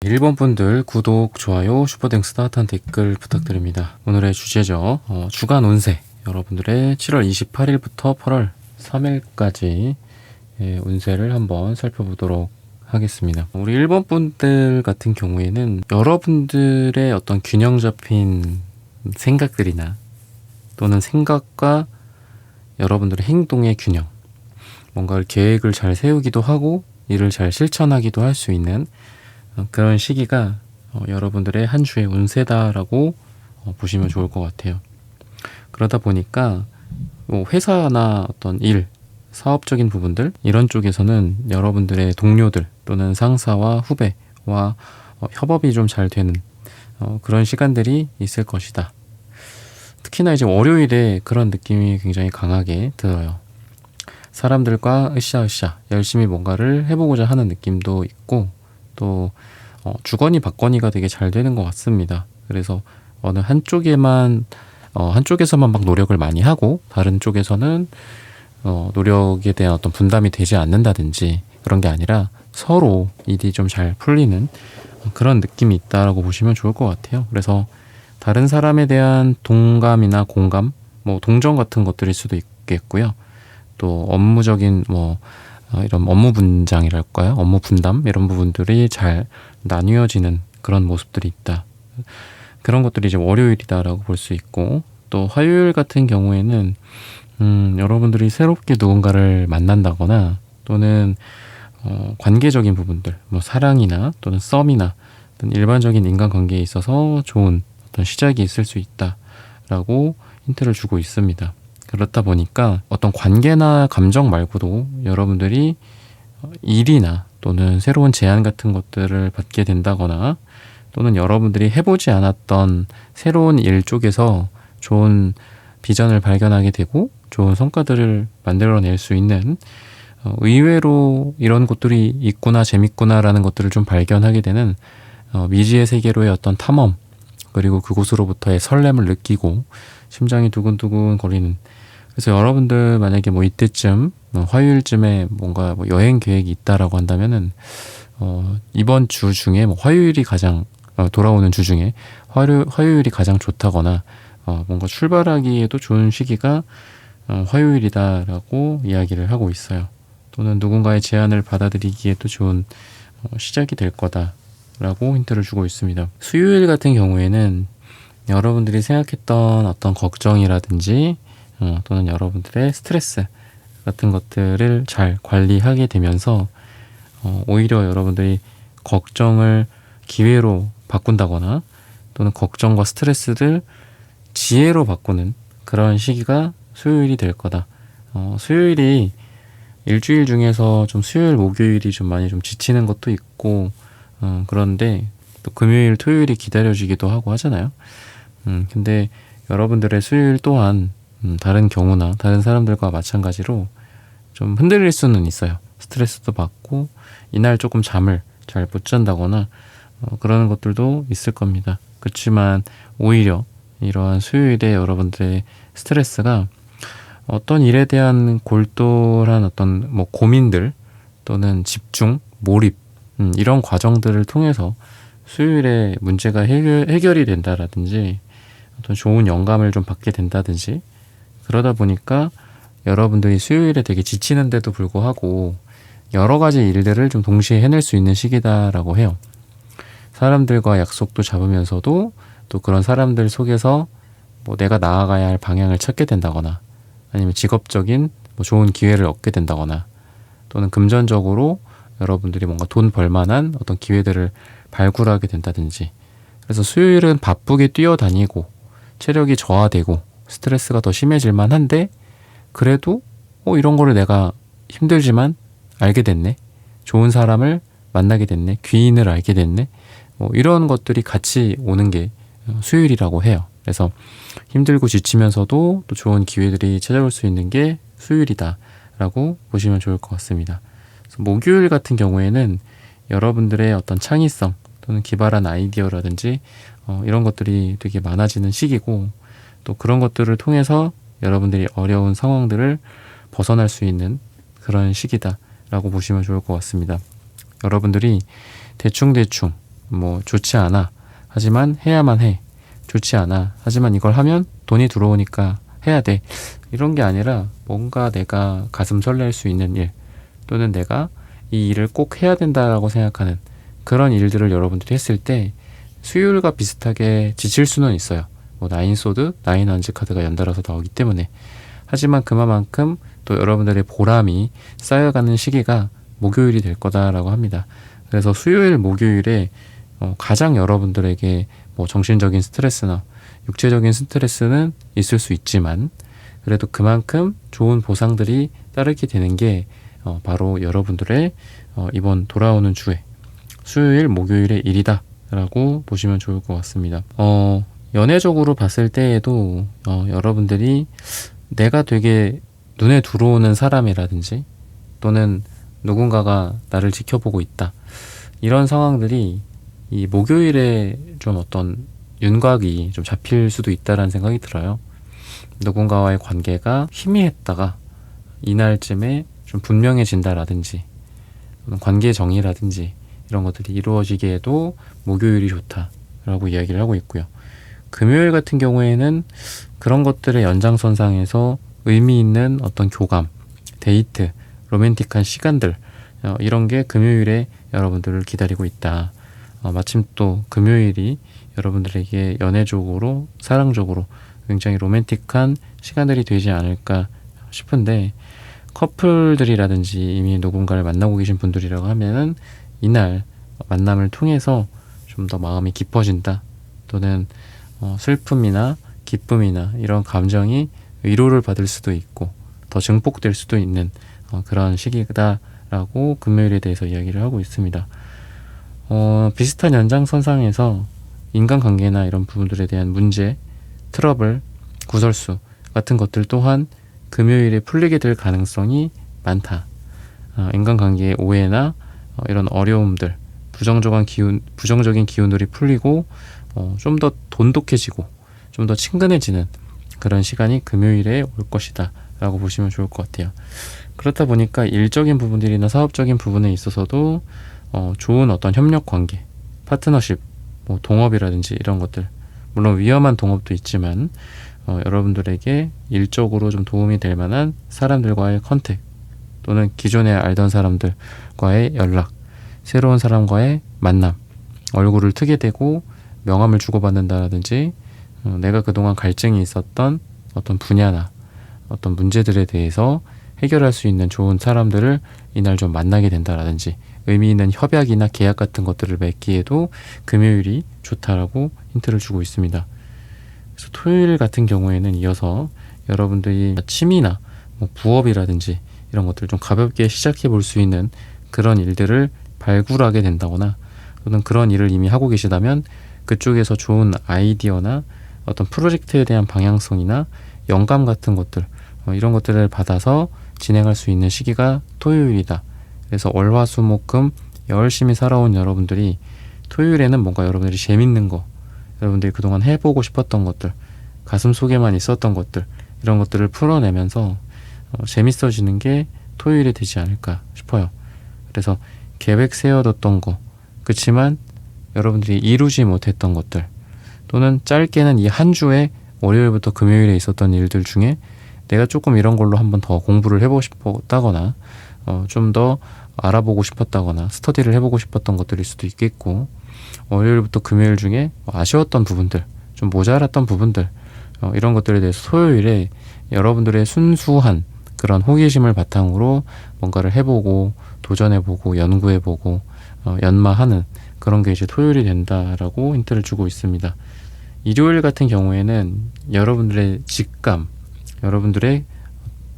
1번 분들 구독, 좋아요, 슈퍼땡스 따뜻한 댓글 부탁드립니다. 오늘의 주제죠. 주간 운세. 여러분들의 7월 28일부터 8월 3일까지 운세를 한번 살펴보도록 하겠습니다. 우리 1번 분들 같은 경우에는 여러분들의 어떤 균형 잡힌 생각들이나 또는 생각과 여러분들의 행동의 균형, 뭔가 계획을 잘 세우기도 하고 이를 잘 실천하기도 할 수 있는 그런 시기가 여러분들의 한 주의 운세다라고 보시면 좋을 것 같아요. 그러다 보니까 회사나 어떤 일, 사업적인 부분들 이런 쪽에서는 여러분들의 동료들 또는 상사와 후배와 협업이 좀 잘 되는 그런 시간들이 있을 것이다. 특히나 이제 월요일에 그런 느낌이 굉장히 강하게 들어요. 사람들과 으쌰으쌰 열심히 뭔가를 해보고자 하는 느낌도 있고 또 주거니 받거니가 되게 잘 되는 것 같습니다. 그래서 어느 한쪽에서만 막 노력을 많이 하고 다른 쪽에서는 노력에 대한 어떤 분담이 되지 않는다든지 그런 게 아니라 서로 일이 좀 잘 풀리는 그런 느낌이 있다라고 보시면 좋을 것 같아요. 그래서 다른 사람에 대한 동감이나 공감, 동정 같은 것들일 수도 있겠고요. 또 업무적인 이런 업무 분장이랄까요? 업무 분담 이런 부분들이 잘 나뉘어지는 그런 모습들이 있다. 그런 것들이 이제 월요일이다라고 볼 수 있고 또 화요일 같은 경우에는 여러분들이 새롭게 누군가를 만난다거나 또는 관계적인 부분들, 사랑이나 또는 썸이나 어떤 일반적인 인간관계에 있어서 좋은 어떤 시작이 있을 수 있다라고 힌트를 주고 있습니다. 그렇다 보니까 어떤 관계나 감정 말고도 여러분들이 일이나 또는 새로운 제안 같은 것들을 받게 된다거나 또는 여러분들이 해보지 않았던 새로운 일 쪽에서 좋은 비전을 발견하게 되고 좋은 성과들을 만들어낼 수 있는 의외로 이런 것들이 있구나 재밌구나라는 것들을 좀 발견하게 되는 미지의 세계로의 어떤 탐험 그리고 그곳으로부터의 설렘을 느끼고 심장이 두근두근 거리는 그래서 여러분들 만약에 이때쯤 화요일쯤에 뭔가 여행 계획이 있다라고 한다면은 이번 주 중에 화요일이 가장 돌아오는 주 중에 화요일이 가장 좋다거나 뭔가 출발하기에도 좋은 시기가 화요일이다라고 이야기를 하고 있어요. 또는 누군가의 제안을 받아들이기에도 좋은 시작이 될 거다라고 힌트를 주고 있습니다. 수요일 같은 경우에는 여러분들이 생각했던 어떤 걱정이라든지 또는 여러분들의 스트레스 같은 것들을 잘 관리하게 되면서 오히려 여러분들이 걱정을 기회로 바꾼다거나 또는 걱정과 스트레스를 지혜로 바꾸는 그런 시기가 수요일이 될 거다. 수요일이 일주일 중에서 좀 수요일, 목요일이 좀 많이 좀 지치는 것도 있고 그런데 또 금요일, 토요일이 기다려지기도 하고 하잖아요. 근데 여러분들의 수요일 또한 다른 경우나 다른 사람들과 마찬가지로 좀 흔들릴 수는 있어요. 스트레스도 받고 이날 조금 잠을 잘 못 잔다거나 그러는 것들도 있을 겁니다. 그렇지만 오히려 이러한 수요일에 여러분들의 스트레스가 어떤 일에 대한 골똘한 어떤 고민들 또는 집중, 몰입 이런 과정들을 통해서 수요일에 문제가 해결이 된다라든지 어떤 좋은 영감을 좀 받게 된다든지 그러다 보니까 여러분들이 수요일에 되게 지치는데도 불구하고 여러 가지 일들을 좀 동시에 해낼 수 있는 시기다라고 해요. 사람들과 약속도 잡으면서도 또 그런 사람들 속에서 내가 나아가야 할 방향을 찾게 된다거나 아니면 직업적인 좋은 기회를 얻게 된다거나 또는 금전적으로 여러분들이 뭔가 돈 벌만한 어떤 기회들을 발굴하게 된다든지 그래서 수요일은 바쁘게 뛰어다니고 체력이 저하되고 스트레스가 더 심해질 만한데 그래도 이런 거를 내가 힘들지만 알게 됐네. 좋은 사람을 만나게 됐네. 귀인을 알게 됐네. 이런 것들이 같이 오는 게 수요일이라고 해요. 그래서 힘들고 지치면서도 또 좋은 기회들이 찾아올 수 있는 게 수요일이다라고 보시면 좋을 것 같습니다. 그래서 목요일 같은 경우에는 여러분들의 어떤 창의성 또는 기발한 아이디어라든지 이런 것들이 되게 많아지는 시기고 또 그런 것들을 통해서 여러분들이 어려운 상황들을 벗어날 수 있는 그런 시기다라고 보시면 좋을 것 같습니다. 여러분들이 대충 뭐 좋지 않아. 하지만 해야만 해. 좋지 않아. 하지만 이걸 하면 돈이 들어오니까 해야 돼. 이런 게 아니라 뭔가 내가 가슴 설렐 수 있는 일, 또는 내가 이 일을 꼭 해야 된다라고 생각하는 그런 일들을 여러분들이 했을 때 수요일과 비슷하게 지칠 수는 있어요. 뭐 나인 소드, 나인 원즈 카드가 연달아서 나오기 때문에. 하지만 그만큼 또 여러분들의 보람이 쌓여가는 시기가 목요일이 될 거다라고 합니다. 그래서 수요일, 목요일에 가장 여러분들에게 뭐 정신적인 스트레스나 육체적인 스트레스는 있을 수 있지만 그래도 그만큼 좋은 보상들이 따르게 되는 게 바로 여러분들의 이번 돌아오는 주에 수요일, 목요일의 일이다 라고 보시면 좋을 것 같습니다. 연애적으로 봤을 때에도 여러분들이 내가 되게 눈에 들어오는 사람이라든지 또는 누군가가 나를 지켜보고 있다, 이런 상황들이 이 목요일에 좀 어떤 윤곽이 좀 잡힐 수도 있다라는 생각이 들어요. 누군가와의 관계가 희미했다가 이날쯤에 좀 분명해진다라든지 또는 관계 정의라든지 이런 것들이 이루어지기에도 목요일이 좋다라고 이야기를 하고 있고요. 금요일 같은 경우에는 그런 것들의 연장선상에서 의미 있는 어떤 교감, 데이트, 로맨틱한 시간들, 이런 게 금요일에 여러분들을 기다리고 있다. 마침 또 금요일이 여러분들에게 연애적으로, 사랑적으로 굉장히 로맨틱한 시간들이 되지 않을까 싶은데, 커플들이라든지 이미 누군가를 만나고 계신 분들이라고 하면은 이날 만남을 통해서 좀 더 마음이 깊어진다, 또는 슬픔이나 기쁨이나 이런 감정이 위로를 받을 수도 있고 더 증폭될 수도 있는 그런 시기다라고 금요일에 대해서 이야기를 하고 있습니다. 비슷한 연장선상에서 인간관계나 이런 부분들에 대한 문제, 트러블, 구설수 같은 것들 또한 금요일에 풀리게 될 가능성이 많다. 인간관계의 오해나 이런 어려움들, 부정적인 기운들이 풀리고 좀 더 돈독해지고 좀 더 친근해지는 그런 시간이 금요일에 올 것이다 라고 보시면 좋을 것 같아요. 그렇다 보니까 일적인 부분들이나 사업적인 부분에 있어서도 좋은 어떤 협력 관계, 파트너십, 뭐 동업이라든지 이런 것들, 물론 위험한 동업도 있지만 여러분들에게 일적으로 좀 도움이 될 만한 사람들과의 컨택, 또는 기존에 알던 사람들과의 연락, 새로운 사람과의 만남, 얼굴을 트게 되고 명함을 주고받는다든지 내가 그동안 갈증이 있었던 어떤 분야나 어떤 문제들에 대해서 해결할 수 있는 좋은 사람들을 이날 좀 만나게 된다라든지 의미 있는 협약이나 계약 같은 것들을 맺기에도 금요일이 좋다라고 힌트를 주고 있습니다. 그래서 토요일 같은 경우에는 이어서 여러분들이 취미나 뭐 부업이라든지 이런 것들을 좀 가볍게 시작해 볼 수 있는 그런 일들을 발굴하게 된다거나, 또는 그런 일을 이미 하고 계시다면 그쪽에서 좋은 아이디어나 어떤 프로젝트에 대한 방향성이나 영감 같은 것들, 이런 것들을 받아서 진행할 수 있는 시기가 토요일이다. 그래서 월화수목금 열심히 살아온 여러분들이 토요일에는 뭔가 여러분들이 재밌는 거, 여러분들이 그동안 해보고 싶었던 것들, 가슴 속에만 있었던 것들, 이런 것들을 풀어내면서 재밌어지는 게 토요일이 되지 않을까 싶어요. 그래서 계획 세워뒀던 거, 그치만 여러분들이 이루지 못했던 것들, 또는 짧게는 이 한 주에 월요일부터 금요일에 있었던 일들 중에 내가 조금 이런 걸로 한번 더 공부를 해보고 싶었다거나 좀 더 알아보고 싶었다거나 스터디를 해보고 싶었던 것들일 수도 있겠고, 월요일부터 금요일 중에 아쉬웠던 부분들, 좀 모자랐던 부분들, 이런 것들에 대해서 토요일에 여러분들의 순수한 그런 호기심을 바탕으로 뭔가를 해보고 도전해보고 연구해보고 연마하는 그런 게 이제 토요일이 된다라고 힌트를 주고 있습니다. 일요일 같은 경우에는 여러분들의 직감, 여러분들의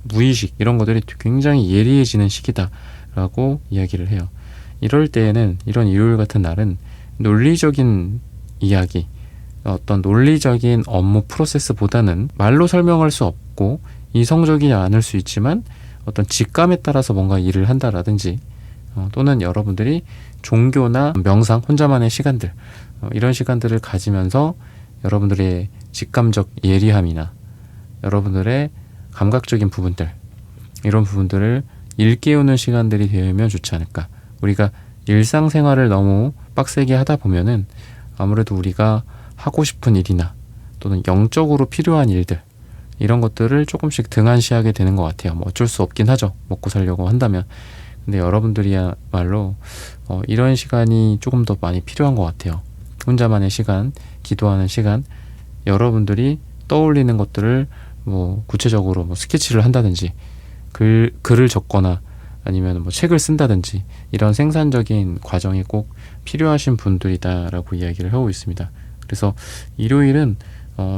무의식, 이런 것들이 굉장히 예리해지는 시기다라고 이야기를 해요. 이럴 때에는, 이런 일요일 같은 날은 논리적인 이야기, 어떤 논리적인 업무 프로세스보다는 말로 설명할 수 없고 이성적이지 않을 수 있지만 어떤 직감에 따라서 뭔가 일을 한다라든지, 또는 여러분들이 종교나 명상, 혼자만의 시간들, 이런 시간들을 가지면서 여러분들의 직감적 예리함이나 여러분들의 감각적인 부분들, 이런 부분들을 일깨우는 시간들이 되면 좋지 않을까. 우리가 일상생활을 너무 빡세게 하다 보면은 아무래도 우리가 하고 싶은 일이나 또는 영적으로 필요한 일들, 이런 것들을 조금씩 등한시하게 되는 것 같아요. 뭐 어쩔 수 없긴 하죠. 먹고 살려고 한다면. 근데 여러분들이야말로 이런 시간이 조금 더 많이 필요한 것 같아요. 혼자만의 시간, 기도하는 시간, 여러분들이 떠올리는 것들을 뭐 구체적으로 뭐 스케치를 한다든지 글을 적거나 아니면 뭐 책을 쓴다든지 이런 생산적인 과정이 꼭 필요하신 분들이다라고 이야기를 하고 있습니다. 그래서 일요일은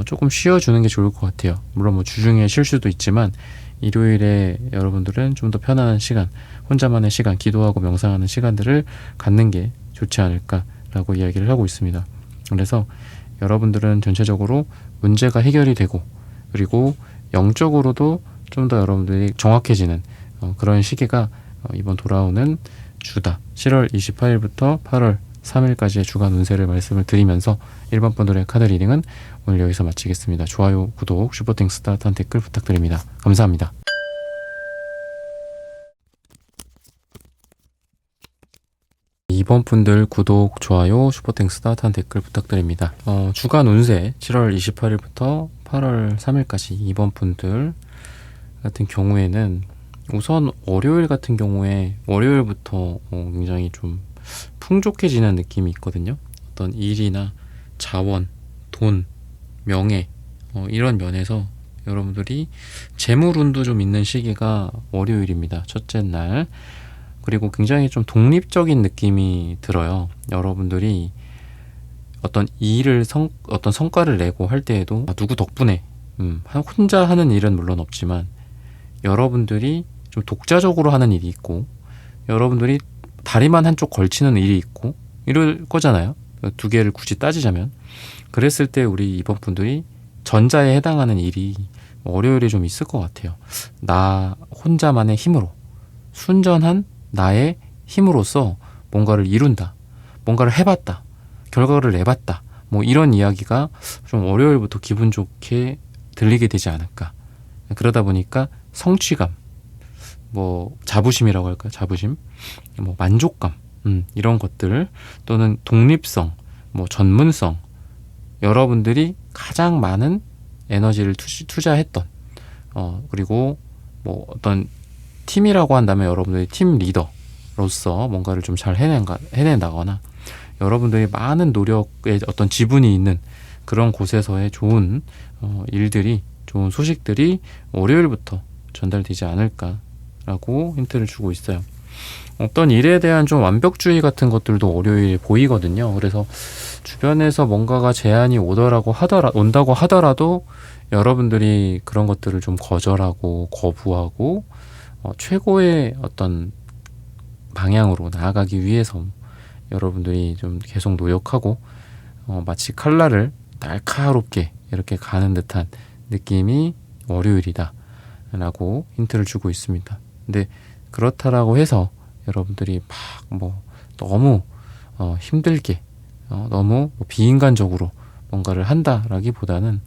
조금 쉬어주는 게 좋을 것 같아요. 물론 뭐 주중에 쉴 수도 있지만 일요일에 여러분들은 좀 더 편안한 시간, 혼자만의 시간, 기도하고 명상하는 시간들을 갖는 게 좋지 않을까라고 이야기를 하고 있습니다. 그래서 여러분들은 전체적으로 문제가 해결이 되고, 그리고 영적으로도 좀 더 여러분들이 정확해지는 그런 시기가 이번 돌아오는 주다. 7월 28일부터 8월 3일까지의 주간 운세를 말씀을 드리면서 1번 분들의 카드 리딩은 오늘 여기서 마치겠습니다. 좋아요, 구독, 슈퍼땡스 따뜻한 댓글 부탁드립니다. 감사합니다. 2번 분들 구독, 좋아요, 슈퍼땡스 따뜻한 댓글 부탁드립니다. 주간 운세 7월 28일부터 8월 3일까지 2번 분들 같은 경우에는 우선 월요일 같은 경우에 월요일부터 굉장히 좀 풍족해지는 느낌이 있거든요. 어떤 일이나 자원, 돈, 명예 이런 면에서 여러분들이 재물운도 좀 있는 시기가 월요일입니다. 첫째 날. 그리고 굉장히 좀 독립적인 느낌이 들어요. 여러분들이 어떤 일을 어떤 성과를 내고 할 때에도 누구 덕분에 혼자 하는 일은 물론 없지만 여러분들이 좀 독자적으로 하는 일이 있고, 여러분들이 다리만 한쪽 걸치는 일이 있고 이럴 거잖아요. 두 개를 굳이 따지자면. 그랬을 때 우리 이번 분들이 전자에 해당하는 일이 월요일에 좀 있을 것 같아요. 나 혼자만의 힘으로, 순전한 나의 힘으로써 뭔가를 이룬다, 뭔가를 해봤다, 결과를 내봤다, 뭐 이런 이야기가 좀 월요일부터 기분 좋게 들리게 되지 않을까. 그러다 보니까 성취감, 뭐 자부심이라고 할까요? 자부심, 뭐 만족감, 이런 것들, 또는 독립성, 뭐 전문성, 여러분들이 가장 많은 에너지를 투자했던 그리고 뭐 어떤 팀이라고 한다면 여러분들이 팀 리더로서 뭔가를 좀 잘 해낸다거나 여러분들이 많은 노력에 어떤 지분이 있는 그런 곳에서의 좋은 일들이, 좋은 소식들이 월요일부터 전달되지 않을까라고 힌트를 주고 있어요. 어떤 일에 대한 좀 완벽주의 같은 것들도 월요일에 보이거든요. 그래서 주변에서 뭔가가 제안이 온다고 하더라도 여러분들이 그런 것들을 좀 거절하고 거부하고 최고의 어떤 방향으로 나아가기 위해서 여러분들이 좀 계속 노력하고 마치 칼날을 날카롭게 이렇게 가는 듯한 느낌이 월요일이다 라고 힌트를 주고 있습니다. 근데 그렇다라고 해서 여러분들이 막 뭐 너무 힘들게 너무 비인간적으로 뭔가를 한다라기보다는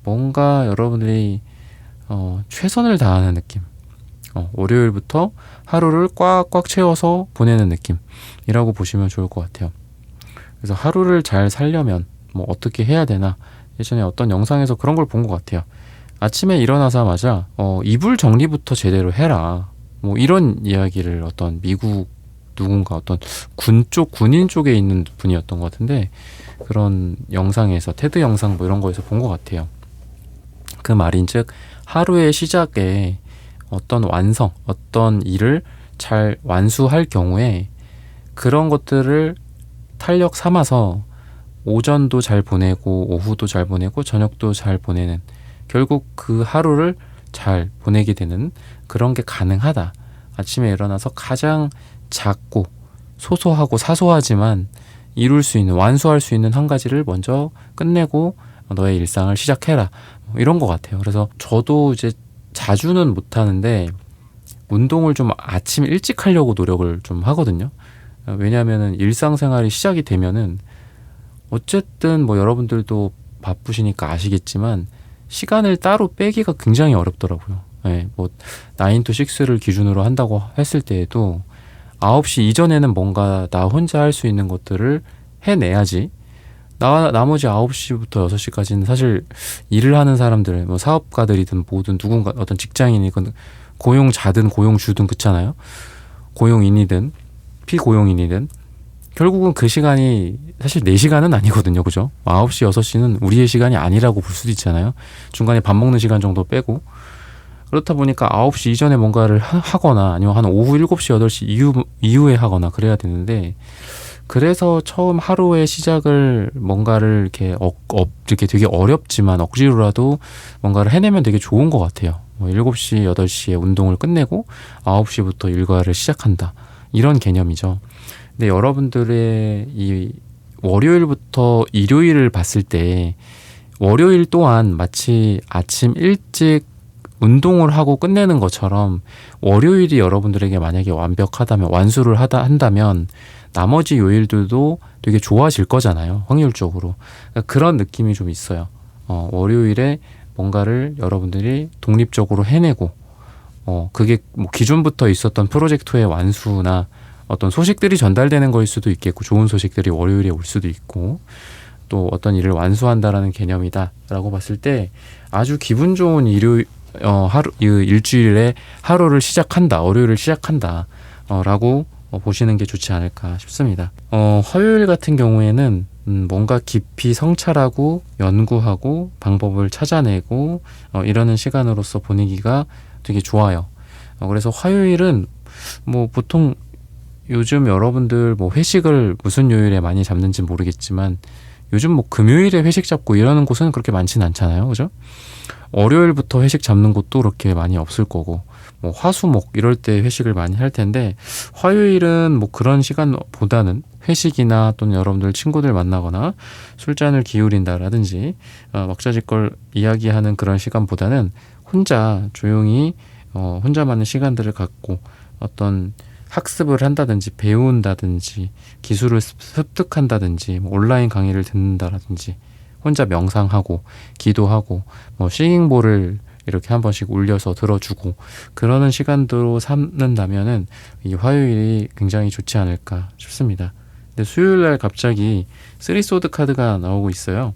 뭔가 여러분들이 최선을 다하는 느낌, 월요일부터 하루를 꽉꽉 채워서 보내는 느낌이라고 보시면 좋을 것 같아요. 그래서 하루를 잘 살려면 뭐 어떻게 해야 되나, 예전에 어떤 영상에서 그런 걸 본 것 같아요. 아침에 일어나자마자 이불 정리부터 제대로 해라, 뭐 이런 이야기를 어떤 미국 누군가 어떤 군인 쪽에 있는 분이었던 것 같은데, 그런 영상에서 테드 영상 뭐 이런 거에서 본 것 같아요. 그 말인즉 하루의 시작에 어떤 일을 잘 완수할 경우에 그런 것들을 탄력 삼아서 오전도 잘 보내고 오후도 잘 보내고 저녁도 잘 보내는, 결국 그 하루를 잘 보내게 되는 그런 게 가능하다. 아침에 일어나서 가장 작고 소소하고 사소하지만 이룰 수 있는, 완수할 수 있는 한 가지를 먼저 끝내고 너의 일상을 시작해라, 이런 것 같아요. 그래서 저도 이제 자주는 못하는데 운동을 좀 아침 일찍 하려고 노력을 좀 하거든요. 왜냐하면 일상생활이 시작이 되면은 어쨌든 뭐 여러분들도 바쁘시니까 아시겠지만 시간을 따로 빼기가 굉장히 어렵더라고요. 네, 뭐 9 to 6를 기준으로 한다고 했을 때에도 9시 이전에는 뭔가 나 혼자 할 수 있는 것들을 해내야지. 나머지 9시부터 6시까지는 사실 일을 하는 사람들, 뭐 사업가들이든 뭐든 누군가 어떤 직장인이건 고용자든 고용주든 그렇잖아요. 고용인이든 피고용인이든 결국은 그 시간이 사실 내 시간은 아니거든요. 그죠? 9시, 6시는 우리의 시간이 아니라고 볼 수도 있잖아요. 중간에 밥 먹는 시간 정도 빼고. 그렇다 보니까 9시 이전에 뭔가를 하거나 아니면 한 오후 7시, 8시 이후에 하거나 그래야 되는데 그래서 처음 하루의 시작을 뭔가를 이렇게 되게 어렵지만 억지로라도 뭔가를 해내면 되게 좋은 것 같아요. 뭐 7시, 8시에 운동을 끝내고 9시부터 일과를 시작한다. 이런 개념이죠. 근데 여러분들의 이 월요일부터 일요일을 봤을 때 월요일 또한 마치 아침 일찍 운동을 하고 끝내는 것처럼 월요일이 여러분들에게 만약에 완벽하다면 완수를 한다면 나머지 요일들도 되게 좋아질 거잖아요. 확률적으로. 그러니까 그런 느낌이 좀 있어요. 월요일에 뭔가를 여러분들이 독립적으로 해내고 그게 뭐 기존부터 있었던 프로젝트의 완수나 어떤 소식들이 전달되는 거일 수도 있겠고 좋은 소식들이 월요일에 올 수도 있고 또 어떤 일을 완수한다라는 개념이다라고 봤을 때 아주 기분 좋은 일주일에 하루를 시작한다, 월요일을 시작한다 라고 보시는 게 좋지 않을까 싶습니다. 화요일 같은 경우에는 뭔가 깊이 성찰하고 연구하고 방법을 찾아내고 이러는 시간으로서 분위기가 되게 좋아요. 그래서 화요일은 뭐 보통 요즘 여러분들 뭐 회식을 무슨 요일에 많이 잡는지 모르겠지만 요즘 뭐 금요일에 회식 잡고 이러는 곳은 그렇게 많지는 않잖아요. 그죠? 월요일부터 회식 잡는 곳도 그렇게 많이 없을 거고 뭐 화수목 이럴 때 회식을 많이 할 텐데 화요일은 뭐 그런 시간보다는 회식이나 또는 여러분들 친구들 만나거나 술잔을 기울인다라든지 막자지껄 이야기하는 그런 시간보다는 혼자 조용히 혼자만의 시간들을 갖고 어떤 학습을 한다든지 배운다든지 기술을 습득한다든지 뭐 온라인 강의를 듣는다라든지 혼자 명상하고 기도하고 뭐 싱잉볼을 이렇게 한 번씩 울려서 들어주고 그러는 시간으로 삼는다면은 이 화요일이 굉장히 좋지 않을까 싶습니다. 근데 수요일날 갑자기 쓰리소드 카드가 나오고 있어요.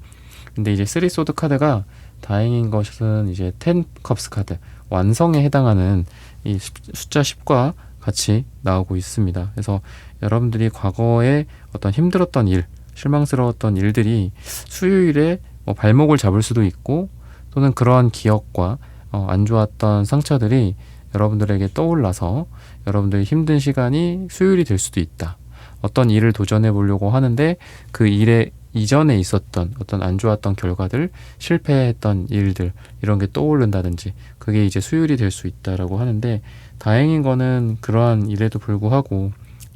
근데 이제 쓰리소드 카드가 다행인 것은 이제 10컵스 카드 완성에 해당하는 이 숫자 10과 같이 나오고 있습니다. 그래서 여러분들이 과거에 어떤 힘들었던 일, 실망스러웠던 일들이 수요일에 뭐 발목을 잡을 수도 있고 또는 그러한 기억과 안 좋았던 상처들이 여러분들에게 떠올라서 여러분들이 힘든 시간이 수요일이 될 수도 있다. 어떤 일을 도전해 보려고 하는데 그 일에 이전에 있었던 어떤 안 좋았던 결과들, 실패했던 일들 이런 게 떠오른다든지 그게 이제 수요일이 될 수 있다라고 하는데 다행인 거는 그러한 일에도 불구하고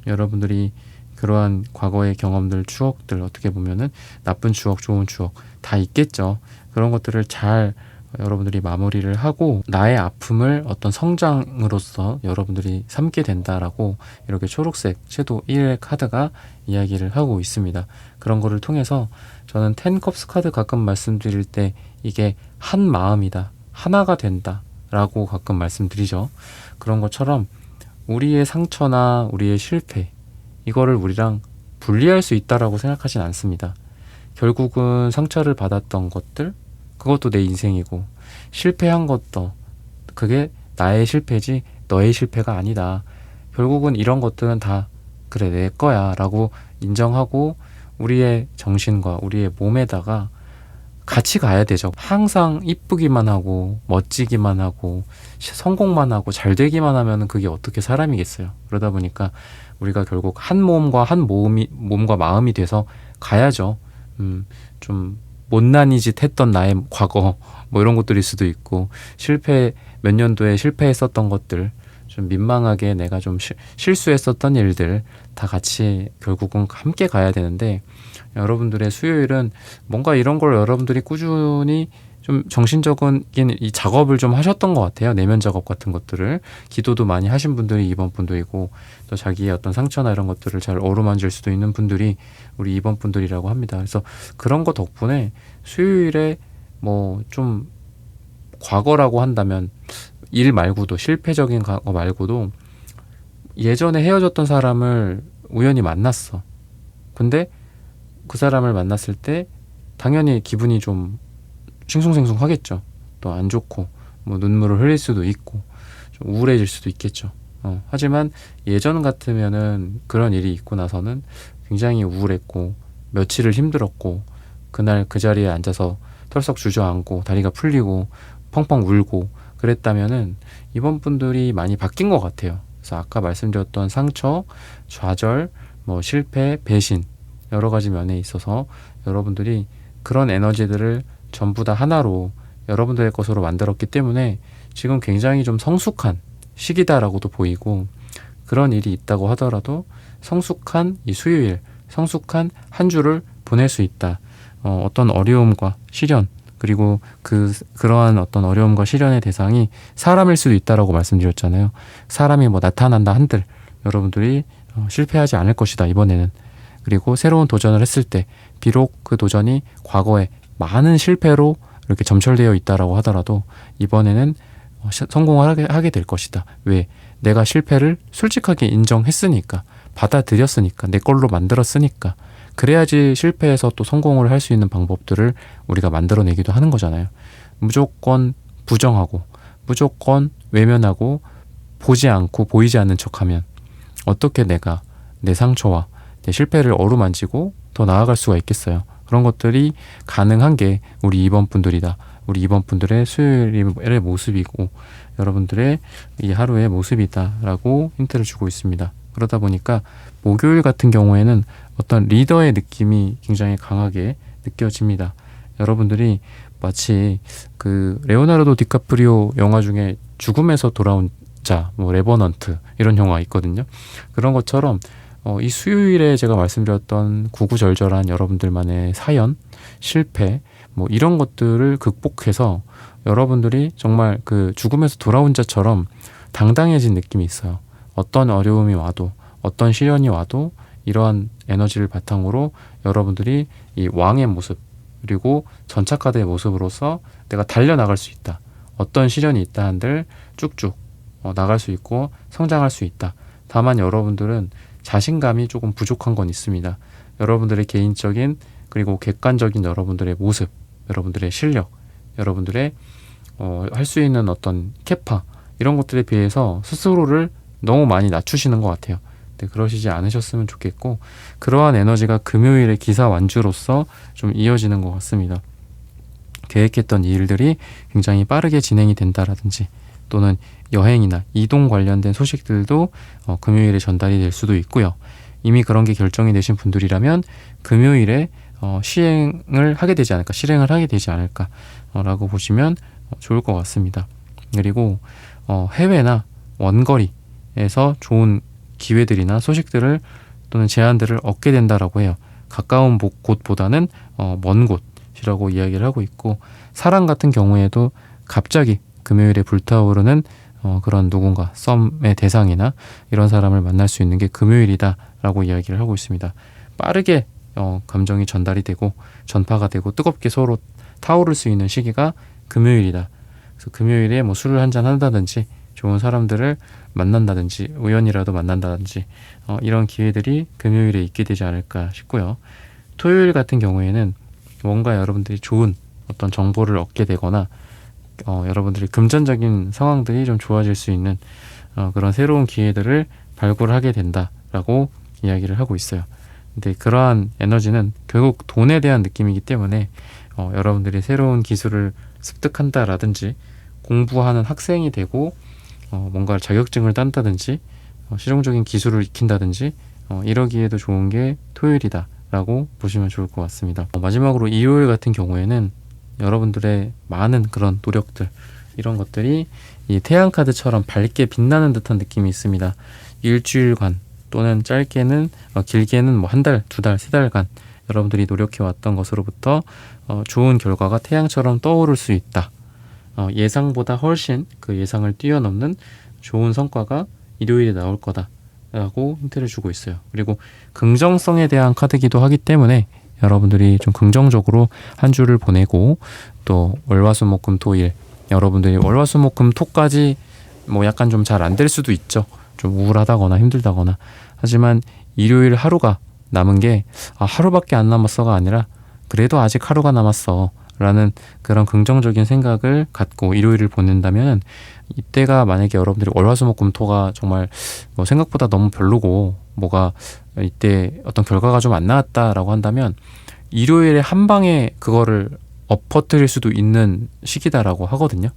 여러분들이 그러한 과거의 경험들, 추억들 어떻게 보면은 나쁜 추억, 좋은 추억 다 있겠죠. 그런 것들을 잘 여러분들이 마무리를 하고 나의 아픔을 어떤 성장으로서 여러분들이 삼게 된다라고 이렇게 초록색 섀도우 1 카드가 이야기를 하고 있습니다. 그런 거를 통해서 저는 10컵스 카드 가끔 말씀드릴 때 이게 한 마음이다, 하나가 된다 라고 가끔 말씀드리죠. 그런 것처럼 우리의 상처나 우리의 실패 이거를 우리랑 분리할 수 있다라고 생각하진 않습니다. 결국은 상처를 받았던 것들 그것도 내 인생이고 실패한 것도 그게 나의 실패지 너의 실패가 아니다. 결국은 이런 것들은 다 그래 내 거야 라고 인정하고 우리의 정신과 우리의 몸에다가 같이 가야 되죠. 항상 이쁘기만 하고 멋지기만 하고 성공만 하고 잘 되기만 하면 그게 어떻게 사람이겠어요. 그러다 보니까 우리가 결국 한 몸과 몸과 마음이 돼서 가야죠. 좀 못난이 짓 했던 나의 과거 뭐 이런 것들일 수도 있고 몇 년도에 실패했었던 것들 좀 민망하게 내가 좀 실수했었던 일들 다 같이 결국은 함께 가야 되는데 여러분들의 수요일은 뭔가 이런 걸 여러분들이 꾸준히 좀 정신적인 이 작업을 좀 하셨던 것 같아요. 내면 작업 같은 것들을 기도도 많이 하신 분들이 2번 분들이고 또 자기의 어떤 상처나 이런 것들을 잘 어루만질 수도 있는 분들이 우리 2번 분들이라고 합니다. 그래서 그런 거 덕분에 수요일에 뭐 좀 과거라고 한다면 일 말고도 실패적인 거 말고도 예전에 헤어졌던 사람을 우연히 만났어. 근데 그 사람을 만났을 때 당연히 기분이 좀 싱숭생숭하겠죠. 또 안 좋고 뭐 눈물을 흘릴 수도 있고 좀 우울해질 수도 있겠죠. 하지만 예전 같으면은 그런 일이 있고 나서는 굉장히 우울했고 며칠을 힘들었고 그날 그 자리에 앉아서 털썩 주저앉고 다리가 풀리고 펑펑 울고 그랬다면은 이번 분들이 많이 바뀐 것 같아요. 그래서 아까 말씀드렸던 상처, 좌절, 뭐 실패, 배신 여러 가지 면에 있어서 여러분들이 그런 에너지들을 전부 다 하나로 여러분들의 것으로 만들었기 때문에 지금 굉장히 좀 성숙한 시기다라고도 보이고 그런 일이 있다고 하더라도 성숙한 이 수요일, 성숙한 한 주를 보낼 수 있다. 어떤 어려움과 시련 그리고 그러한 어떤 어려움과 시련의 대상이 사람일 수도 있다라고 말씀드렸잖아요. 사람이 뭐 나타난다 한들 여러분들이 실패하지 않을 것이다 이번에는. 그리고 새로운 도전을 했을 때 비록 그 도전이 과거에 많은 실패로 이렇게 점철되어 있다라고 하더라도 이번에는 성공을 하게 될 것이다. 왜? 내가 실패를 솔직하게 인정했으니까, 받아들였으니까, 내 걸로 만들었으니까. 그래야지 실패해서 또 성공을 할 수 있는 방법들을 우리가 만들어내기도 하는 거잖아요. 무조건 부정하고 무조건 외면하고 보지 않고 보이지 않는 척하면 어떻게 내가 내 상처와 내 실패를 어루만지고 더 나아갈 수가 있겠어요. 그런 것들이 가능한 게 우리 2번 분들이다. 우리 2번 분들의 수요일의 모습이고 여러분들의 이 하루의 모습이다라고 힌트를 주고 있습니다. 그러다 보니까 목요일 같은 경우에는 어떤 리더의 느낌이 굉장히 강하게 느껴집니다. 여러분들이 마치 그 레오나르도 디카프리오 영화 중에 죽음에서 돌아온 자, 뭐 레버넌트 이런 영화 있거든요. 그런 것처럼 이 수요일에 제가 말씀드렸던 구구절절한 여러분들만의 사연, 실패 뭐 이런 것들을 극복해서 여러분들이 정말 그 죽음에서 돌아온 자처럼 당당해진 느낌이 있어요. 어떤 어려움이 와도 어떤 시련이 와도 이러한 에너지를 바탕으로 여러분들이 이 왕의 모습 그리고 전차카드의 모습으로서 내가 달려나갈 수 있다. 어떤 시련이 있다 한들 쭉쭉 나갈 수 있고 성장할 수 있다. 다만 여러분들은 자신감이 조금 부족한 건 있습니다. 여러분들의 개인적인 그리고 객관적인 여러분들의 모습, 여러분들의 실력, 여러분들의 할 수 있는 어떤 캐파 이런 것들에 비해서 스스로를 너무 많이 낮추시는 것 같아요. 네, 그러시지 않으셨으면 좋겠고 그러한 에너지가 금요일의 기사 완주로서 좀 이어지는 것 같습니다. 계획했던 일들이 굉장히 빠르게 진행이 된다라든지 또는 여행이나 이동 관련된 소식들도 금요일에 전달이 될 수도 있고요. 이미 그런 게 결정이 되신 분들이라면 금요일에 실행을 하게 되지 않을까 라고 보시면 좋을 것 같습니다. 그리고 해외나 원거리에서 좋은 기회들이나 소식들을 또는 제안들을 얻게 된다라고 해요. 가까운 곳보다는 먼 곳이라고 이야기를 하고 있고 사랑 같은 경우에도 갑자기 금요일에 불타오르는 그런 누군가 썸의 대상이나 이런 사람을 만날 수 있는 게 금요일이다라고 이야기를 하고 있습니다. 빠르게 감정이 전달이 되고 전파가 되고 뜨겁게 서로 타오를 수 있는 시기가 금요일이다. 그래서 금요일에 뭐 술을 한잔 한다든지 좋은 사람들을 만난다든지 우연이라도 만난다든지 이런 기회들이 금요일에 있게 되지 않을까 싶고요. 토요일 같은 경우에는 뭔가 여러분들이 좋은 어떤 정보를 얻게 되거나 여러분들이 금전적인 상황들이 좀 좋아질 수 있는 그런 새로운 기회들을 발굴하게 된다라고 이야기를 하고 있어요. 근데 그러한 에너지는 결국 돈에 대한 느낌이기 때문에 여러분들이 새로운 기술을 습득한다라든지 공부하는 학생이 되고 뭔가 자격증을 딴다든지 실용적인 기술을 익힌다든지 이러기에도 좋은 게 토요일이다라고 보시면 좋을 것 같습니다. 마지막으로 일요일 같은 경우에는 여러분들의 많은 그런 노력들 이런 것들이 이 태양카드처럼 밝게 빛나는 듯한 느낌이 있습니다. 일주일간 또는 짧게는 길게는 뭐 한 달, 두 달, 세 달간 여러분들이 노력해왔던 것으로부터 좋은 결과가 태양처럼 떠오를 수 있다. 예상보다 훨씬 그 예상을 뛰어넘는 좋은 성과가 일요일에 나올 거다라고 힌트를 주고 있어요. 그리고 긍정성에 대한 카드기도 하기 때문에 여러분들이 좀 긍정적으로 한 주를 보내고 또 월화수목금토일 여러분들이 월화수목금토까지 뭐 약간 좀 잘 안 될 수도 있죠. 좀 우울하다거나 힘들다거나. 하지만 일요일 하루가 남은 게 하루밖에 안 남았어가 아니라 그래도 아직 하루가 남았어 라는 그런 긍정적인 생각을 갖고 일요일을 보낸다면, 이때가 만약에 여러분들이 월화수목금토가 정말 뭐 생각보다 너무 별로고 뭐가 이때 어떤 결과가 좀 안 나왔다라고 한다면, 일요일에 한 방에 그거를 엎어뜨릴 수도 있는 시기다라고 하거든요.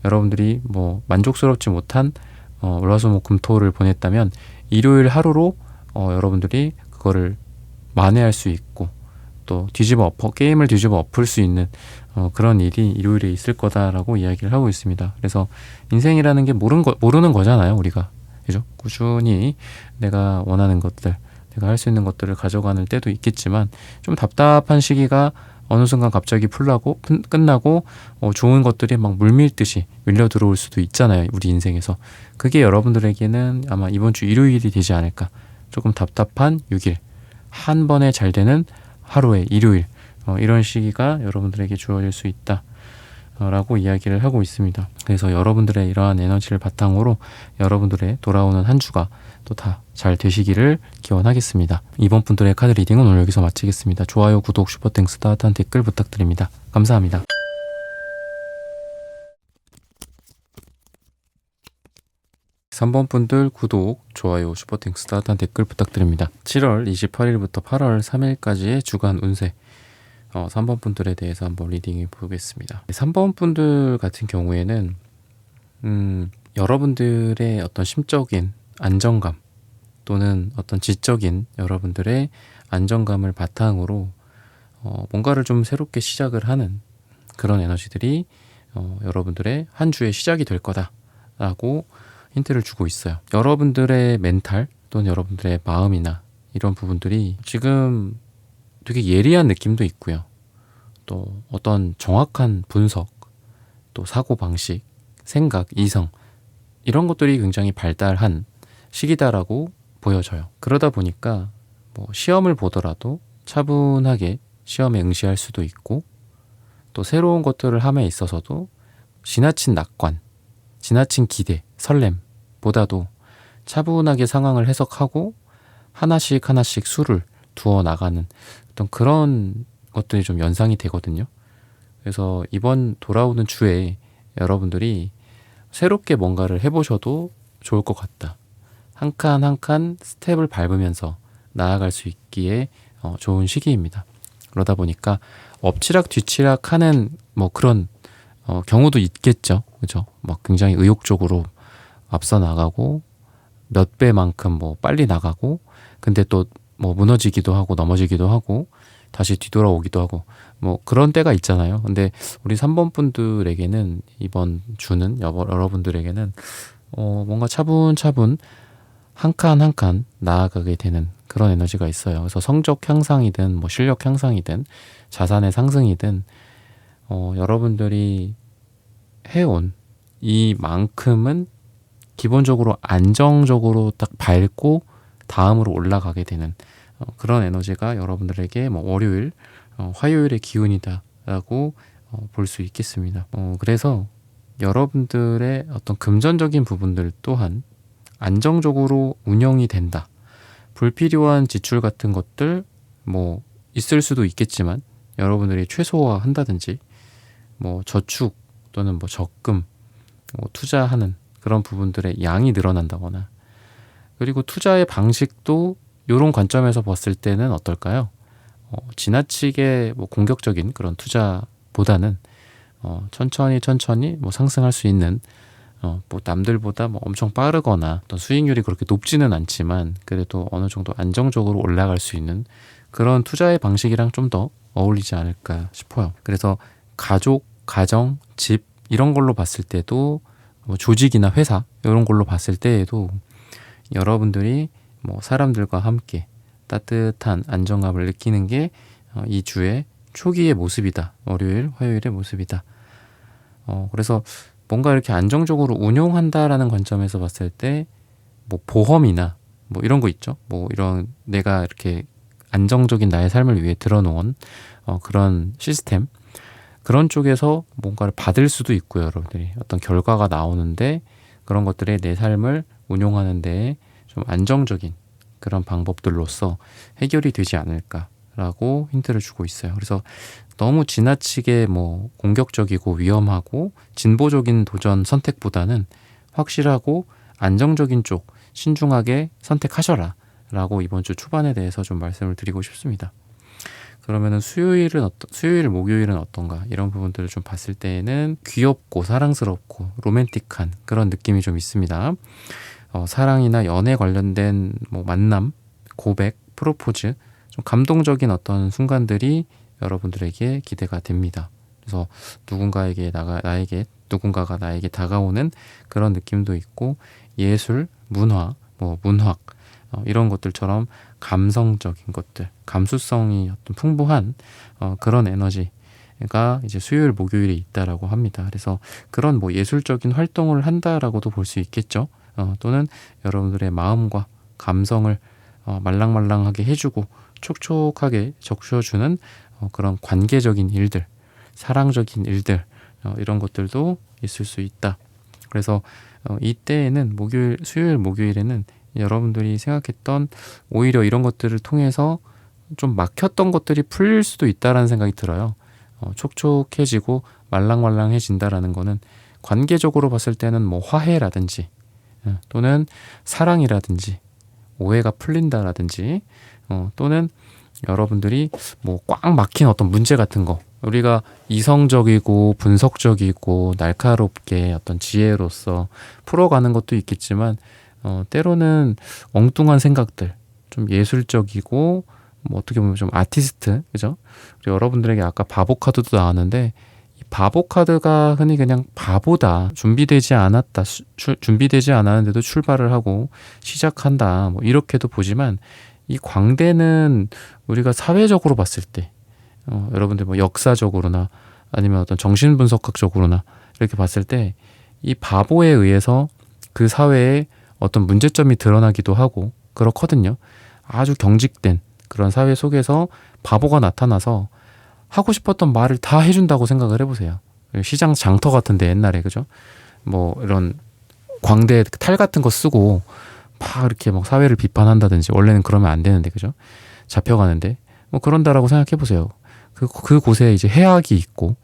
여러분들이 뭐 만족스럽지 못한 월화수목금토를 보냈다면 일요일 하루로 여러분들이 그거를 만회할 수 있고 또 게임을 뒤집어 엎을 수 있는 그런 일이 일요일에 있을 거다라고 이야기를 하고 있습니다. 그래서 인생이라는 게 모르는 거잖아요, 우리가. 그죠? 꾸준히 내가 원하는 것들, 내가 할 수 있는 것들을 가져가는 때도 있겠지만, 좀 답답한 시기가 어느 순간 갑자기 끝나고 좋은 것들이 막 물밀듯이 밀려 들어올 수도 있잖아요, 우리 인생에서. 그게 여러분들에게는 아마 이번 주 일요일이 되지 않을까. 조금 답답한 6일, 한 번에 잘 되는 하루의 일요일, 이런 시기가 여러분들에게 주어질 수 있다 라고 이야기를 하고 있습니다. 그래서 여러분들의 이러한 에너지를 바탕으로 여러분들의 돌아오는 한 주가 또 다 잘 되시기를 기원하겠습니다. 이번 분들의 카드 리딩은 오늘 여기서 마치겠습니다. 좋아요, 구독, 슈퍼땡스, 따뜻한 댓글 부탁드립니다. 감사합니다. 3번 분들 구독, 좋아요, 슈퍼땡스, 따뜻한 댓글 부탁드립니다. 7월 28일부터 8월 3일까지의 주간 운세, 3번 분들에 대해서 한번 리딩해 보겠습니다. 3번 분들 같은 경우에는 여러분들의 어떤 심적인 안정감 또는 어떤 지적인 여러분들의 안정감을 바탕으로 뭔가를 좀 새롭게 시작을 하는 그런 에너지들이 여러분들의 한 주의 시작이 될 거다라고 힌트를 주고 있어요. 여러분들의 멘탈 또는 여러분들의 마음이나 이런 부분들이 지금 되게 예리한 느낌도 있고요. 또 어떤 정확한 분석, 또 사고방식, 생각, 이성, 이런 것들이 굉장히 발달한 시기다라고 보여져요. 그러다 보니까 뭐 시험을 보더라도 차분하게 시험에 응시할 수도 있고, 또 새로운 것들을 함에 있어서도 지나친 낙관, 지나친 기대, 설렘보다도 차분하게 상황을 해석하고 하나씩 수를 두어 나가는 어떤 그런 것들이 좀 연상이 되거든요. 그래서 이번 돌아오는 주에 여러분들이 새롭게 뭔가를 해보셔도 좋을 것 같다. 한 칸 한 칸 스텝을 밟으면서 나아갈 수 있기에 좋은 시기입니다. 그러다 보니까 엎치락 뒤치락 하는 뭐 그런 경우도 있겠죠. 그죠? 막 굉장히 의욕적으로 앞서 나가고 몇 배만큼 뭐 빨리 나가고, 근데 또 뭐 무너지기도 하고 넘어지기도 하고 다시 뒤돌아오기도 하고 뭐 그런 때가 있잖아요. 근데 우리 3번 분들에게는 이번 주는 여러분들에게는 뭔가 차분차분 한 칸 한 칸 나아가게 되는 그런 에너지가 있어요. 그래서 성적 향상이든 뭐 실력 향상이든 자산의 상승이든 여러분들이 해온 이만큼은 기본적으로 안정적으로 딱 밟고 다음으로 올라가게 되는 그런 에너지가 여러분들에게 뭐 월요일, 화요일의 기운이다라고 볼 수 있겠습니다. 그래서 여러분들의 어떤 금전적인 부분들 또한 안정적으로 운영이 된다. 불필요한 지출 같은 것들 뭐 있을 수도 있겠지만 여러분들이 최소화한다든지 뭐 저축 또는 뭐 적금, 뭐 투자하는 그런 부분들의 양이 늘어난다거나, 그리고 투자의 방식도 이런 관점에서 봤을 때는 어떨까요? 지나치게 뭐 공격적인 그런 투자보다는 천천히 뭐 상승할 수 있는 뭐 남들보다 뭐 엄청 빠르거나 어떤 수익률이 그렇게 높지는 않지만 그래도 어느 정도 안정적으로 올라갈 수 있는 그런 투자의 방식이랑 좀 더 어울리지 않을까 싶어요. 그래서 가족, 가정, 집 이런 걸로 봤을 때도 뭐 조직이나 회사 이런 걸로 봤을 때에도 여러분들이 뭐 사람들과 함께 따뜻한 안정감을 느끼는 게 이 주의 초기의 모습이다. 월요일, 화요일의 모습이다. 그래서 뭔가 이렇게 안정적으로 운용한다라는 관점에서 봤을 때 뭐 보험이나 뭐 이런 거 있죠. 뭐 이런 내가 이렇게 안정적인 나의 삶을 위해 들어놓은 그런 시스템, 그런 쪽에서 뭔가를 받을 수도 있고요. 여러분들이 어떤 결과가 나오는데 그런 것들에 내 삶을 운용하는데 좀 안정적인 그런 방법들로서 해결이 되지 않을까라고 힌트를 주고 있어요. 그래서 너무 지나치게 뭐 공격적이고 위험하고 진보적인 도전 선택보다는 확실하고 안정적인 쪽 신중하게 선택하셔라 라고 이번 주 초반에 대해서 좀 말씀을 드리고 싶습니다. 그러면은 수요일, 목요일은 어떤가? 이런 부분들을 좀 봤을 때에는 귀엽고 사랑스럽고 로맨틱한 그런 느낌이 좀 있습니다. 사랑이나 연애 관련된 뭐 만남, 고백, 프로포즈, 좀 감동적인 어떤 순간들이 여러분들에게 기대가 됩니다. 그래서 누군가가 나에게 다가오는 그런 느낌도 있고, 예술, 문화, 뭐 문학, 이런 것들처럼 감성적인 것들, 감수성이 어떤 풍부한 그런 에너지가 이제 수요일, 목요일에 있다라고 합니다. 그래서 그런 뭐 예술적인 활동을 한다라고도 볼 수 있겠죠. 또는 여러분들의 마음과 감성을 말랑말랑하게 해주고 촉촉하게 적셔주는 그런 관계적인 일들, 사랑적인 일들, 이런 것들도 있을 수 있다. 그래서 이때에는 수요일, 목요일에는 여러분들이 생각했던 오히려 이런 것들을 통해서 좀 막혔던 것들이 풀릴 수도 있다라는 생각이 들어요. 촉촉해지고 말랑말랑해진다라는 거는 관계적으로 봤을 때는 뭐 화해라든지 또는 사랑이라든지 오해가 풀린다라든지 또는 여러분들이 뭐 꽉 막힌 어떤 문제 같은 거, 우리가 이성적이고 분석적이고 날카롭게 어떤 지혜로서 풀어가는 것도 있겠지만 때로는 엉뚱한 생각들, 좀 예술적이고 뭐 어떻게 보면 좀 아티스트, 그죠? 그리고 여러분들에게 아까 바보 카드도 나왔는데 이 바보 카드가 흔히 그냥 바보다, 준비되지 않았는데도 출발을 하고 시작한다, 뭐 이렇게도 보지만, 이 광대는 우리가 사회적으로 봤을 때 여러분들 뭐 역사적으로나 아니면 어떤 정신분석학적으로나 이렇게 봤을 때 이 바보에 의해서 그 사회에 어떤 문제점이 드러나기도 하고 그렇거든요. 아주 경직된 그런 사회 속에서 바보가 나타나서 하고 싶었던 말을 다 해준다고 생각을 해보세요. 시장 장터 같은데 옛날에, 그죠? 뭐 이런 광대 탈 같은 거 쓰고 막 이렇게 막 사회를 비판한다든지, 원래는 그러면 안 되는데, 그죠? 잡혀가는데 뭐 그런다라고 생각해 보세요. 그 곳에 이제 해악이 있고,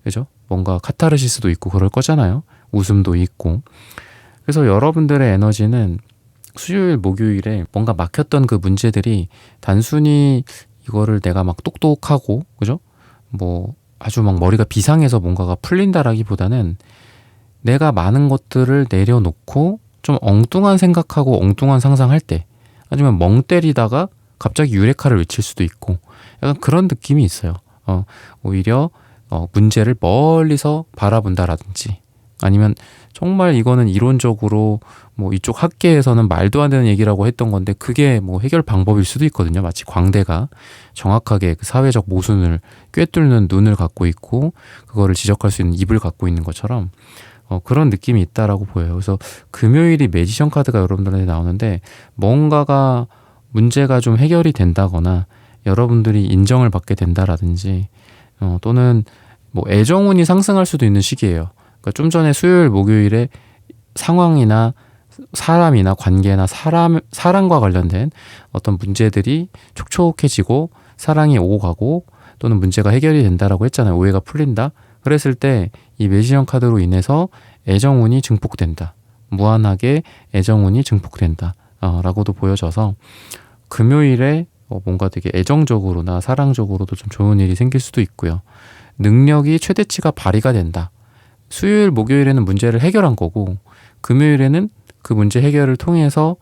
그죠? 뭔가 카타르시스도 있고 그럴 거잖아요. 웃음도 있고. 그래서 여러분들의 에너지는 수요일, 목요일에 뭔가 막혔던 그 문제들이 단순히 이거를 내가 막 똑똑하고, 그죠? 뭐 아주 막 머리가 비상해서 뭔가가 풀린다라기보다는 내가 많은 것들을 내려놓고 좀 엉뚱한 생각하고 엉뚱한 상상할 때, 아니면 멍 때리다가 갑자기 유레카를 외칠 수도 있고, 약간 그런 느낌이 있어요. 오히려 문제를 멀리서 바라본다라든지, 아니면 정말 이거는 이론적으로 뭐 이쪽 학계에서는 말도 안 되는 얘기라고 했던 건데 그게 뭐 해결 방법일 수도 있거든요. 마치 광대가 정확하게 그 사회적 모순을 꿰뚫는 눈을 갖고 있고 그거를 지적할 수 있는 입을 갖고 있는 것처럼 그런 느낌이 있다라고 보여요. 그래서 금요일이 매지션 카드가 여러분들한테 나오는데, 뭔가가 문제가 좀 해결이 된다거나 여러분들이 인정을 받게 된다라든지, 또는 뭐 애정운이 상승할 수도 있는 시기예요. 그러니까 좀 전에 수요일, 목요일에 상황이나 사람이나 관계나 사랑과 관련된 어떤 문제들이 촉촉해지고 사랑이 오고 가고 또는 문제가 해결이 된다라고 했잖아요. 오해가 풀린다. 그랬을 때 이 매지션 카드로 인해서 애정운이 증폭된다. 무한하게 애정운이 증폭된다. 라고도 보여져서 금요일에 뭔가 되게 애정적으로나 사랑적으로도 좀 좋은 일이 생길 수도 있고요. 능력이 최대치가 발휘가 된다. 수요일, 목요일에는 문제를 해결한 거고, 금요일에는 그 문제 해결을 통해서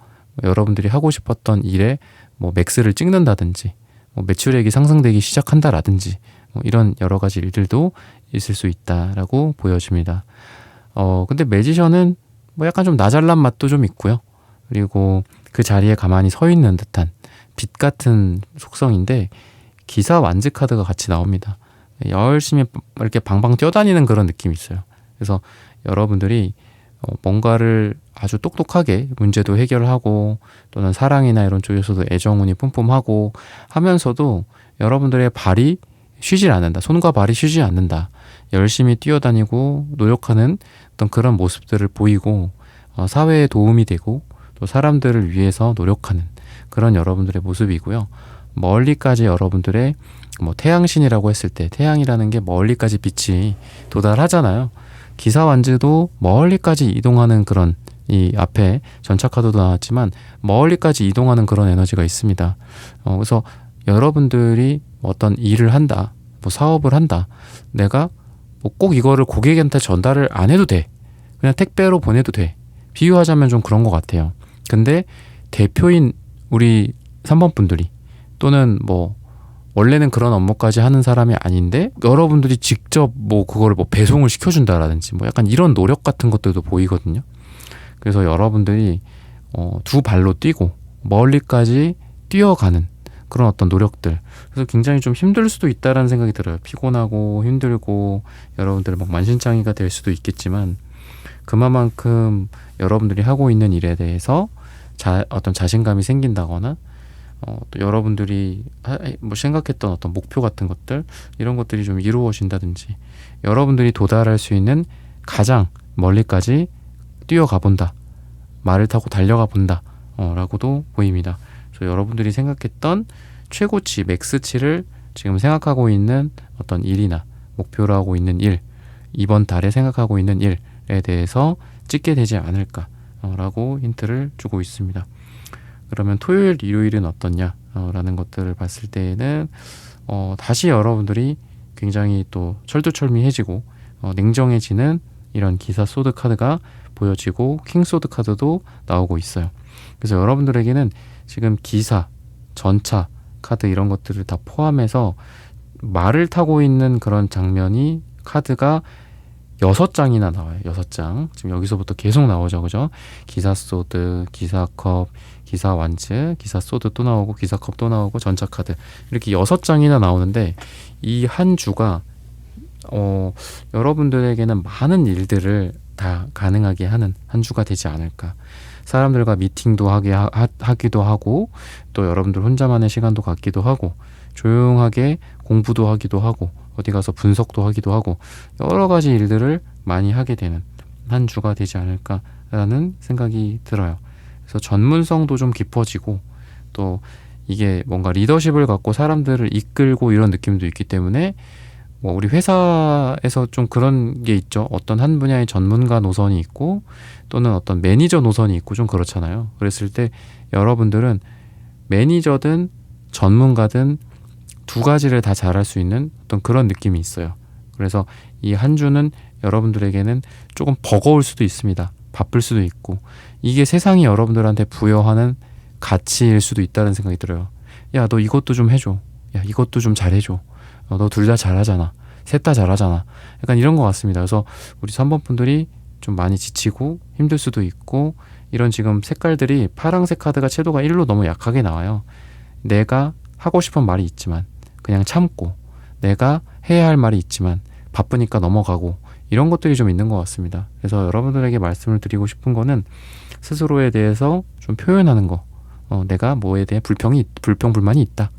여러분들이 하고 싶었던 일에 뭐 맥스를 찍는다든지, 뭐 매출액이 상승되기 시작한다라든지, 뭐 이런 여러 가지 일들도 있을 수 있다라고 보여집니다. 근데 매지션은 뭐 약간 좀 나잘난 맛도 좀 있고요. 그리고 그 자리에 가만히 서 있는 듯한 빛 같은 속성인데, 기사 완즈 카드가 같이 나옵니다. 열심히 이렇게 방방 뛰어다니는 그런 느낌이 있어요. 그래서 여러분들이 뭔가를 아주 똑똑하게 문제도 해결하고 또는 사랑이나 이런 쪽에서도 애정운이 뿜뿜하고 하면서도 여러분들의 발이 쉬질 않는다. 손과 발이 쉬지 않는다. 열심히 뛰어다니고 노력하는 어떤 그런 모습들을 보이고 사회에 도움이 되고 또 사람들을 위해서 노력하는 그런 여러분들의 모습이고요. 멀리까지 여러분들의 뭐 태양신이라고 했을 때 태양이라는 게 멀리까지 빛이 도달하잖아요. 기사완즈도 멀리까지 이동하는 그런 이 앞에 전차카드도 나왔지만 멀리까지 이동하는 그런 에너지가 있습니다. 그래서 여러분들이 어떤 일을 한다, 뭐 사업을 한다, 내가 뭐 꼭 이거를 고객한테 전달을 안 해도 돼. 그냥 택배로 보내도 돼. 비유하자면 좀 그런 것 같아요. 근데 대표인 우리 3번 분들이 또는 뭐 원래는 그런 업무까지 하는 사람이 아닌데 여러분들이 직접 뭐 그거를 뭐 배송을 시켜준다라든지 뭐 약간 이런 노력 같은 것들도 보이거든요. 그래서 여러분들이 두 발로 뛰고 멀리까지 뛰어가는 그런 어떤 노력들. 그래서 굉장히 좀 힘들 수도 있다라는 생각이 들어요. 피곤하고 힘들고 여러분들 막 만신창이가 될 수도 있겠지만 그만큼 여러분들이 하고 있는 일에 대해서 어떤 자신감이 생긴다거나 또 여러분들이 뭐 생각했던 어떤 목표 같은 것들 이런 것들이 좀 이루어진다든지 여러분들이 도달할 수 있는 가장 멀리까지 뛰어가 본다, 말을 타고 달려가 본다 라고도 보입니다. 그래서 여러분들이 생각했던 최고치, 맥스치를 지금 생각하고 있는 어떤 일이나 목표로 하고 있는 일, 이번 달에 생각하고 있는 일에 대해서 찍게 되지 않을까 라고 힌트를 주고 있습니다. 그러면 토요일, 일요일은 어떻냐 라는 것들을 봤을 때에는 다시 여러분들이 굉장히 또 철두철미해지고 냉정해지는 이런 기사 소드 카드가 보여지고 킹 소드 카드도 나오고 있어요. 그래서 여러분들에게는 지금 기사, 전차 카드 이런 것들을 다 포함해서 말을 타고 있는 그런 장면이 카드가 6장이나 나와요. 6장. 지금 여기서부터 계속 나오죠. 그죠? 기사 소드, 기사 컵, 기사 완즈, 기사 소드 또 나오고 기사 컵 또 나오고 전차 카드. 이렇게 6장이나 나오는데 이 한 주가 여러분들에게는 많은 일들을 다 가능하게 하는 한 주가 되지 않을까. 사람들과 미팅도 하기도 하고 또 여러분들 혼자만의 시간도 갖기도 하고 조용하게 공부도 하기도 하고 어디 가서 분석도 하기도 하고 여러 가지 일들을 많이 하게 되는 한 주가 되지 않을까라는 생각이 들어요. 그래서 전문성도 좀 깊어지고 또 이게 뭔가 리더십을 갖고 사람들을 이끌고 이런 느낌도 있기 때문에 뭐 우리 회사에서 좀 그런 게 있죠. 어떤 한 분야의 전문가 노선이 있고 또는 어떤 매니저 노선이 있고 좀 그렇잖아요. 그랬을 때 여러분들은 매니저든 전문가든 두 가지를 다 잘할 수 있는 어떤 그런 느낌이 있어요. 그래서 이 한 주는 여러분들에게는 조금 버거울 수도 있습니다. 바쁠 수도 있고 이게 세상이 여러분들한테 부여하는 가치일 수도 있다는 생각이 들어요. 야, 너 이것도 좀 해줘. 야, 이것도 좀 잘해줘. 너 둘 다 잘하잖아. 셋 다 잘하잖아. 약간 이런 것 같습니다. 그래서 우리 3번 분들이 좀 많이 지치고 힘들 수도 있고 이런 지금 색깔들이 파랑색 카드가 채도가 1로 너무 약하게 나와요. 내가 하고 싶은 말이 있지만 그냥 참고 내가 해야 할 말이 있지만 바쁘니까 넘어가고 이런 것들이 좀 있는 것 같습니다. 그래서 여러분들에게 말씀을 드리고 싶은 거는 스스로에 대해서 좀 표현하는 거. 내가 뭐에 대해 불평불만이 있다.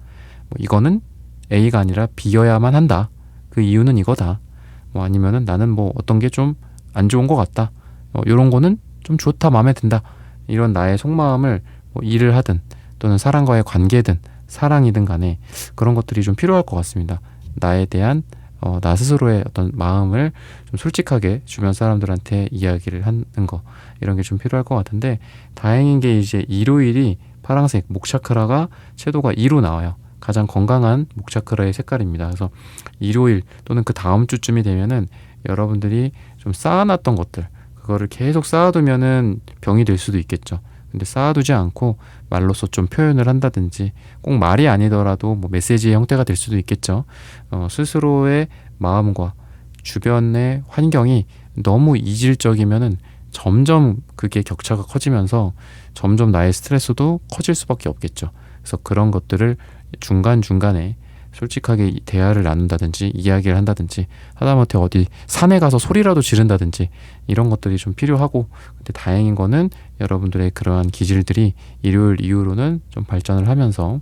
뭐 이거는 A가 아니라 B여야만 한다. 그 이유는 이거다. 뭐 아니면은 나는 뭐 어떤 게 좀 안 좋은 것 같다. 이런 거는 좀 좋다, 마음에 든다. 이런 나의 속마음을 뭐 일을 하든 또는 사람과의 관계든 사랑이든 간에 그런 것들이 좀 필요할 것 같습니다. 나에 대한 나 스스로의 어떤 마음을 좀 솔직하게 주변 사람들한테 이야기를 하는 거 이런 게 좀 필요할 것 같은데 다행인 게 이제 일요일이 파란색 목차크라가 채도가 2로 나와요. 가장 건강한 목차크라의 색깔입니다. 그래서 일요일 또는 그 다음 주쯤이 되면은 여러분들이 좀 쌓아놨던 것들 그거를 계속 쌓아두면은 병이 될 수도 있겠죠. 근데 쌓아두지 않고 말로써 좀 표현을 한다든지 꼭 말이 아니더라도 뭐 메시지의 형태가 될 수도 있겠죠. 스스로의 마음과 주변의 환경이 너무 이질적이면은 점점 그게 격차가 커지면서 점점 나의 스트레스도 커질 수밖에 없겠죠. 그래서 그런 것들을 중간중간에 솔직하게 대화를 나눈다든지 이야기를 한다든지 하다못해 어디 산에 가서 소리라도 지른다든지 이런 것들이 좀 필요하고 근데 다행인 거는 여러분들의 그러한 기질들이 일요일 이후로는 좀 발전을 하면서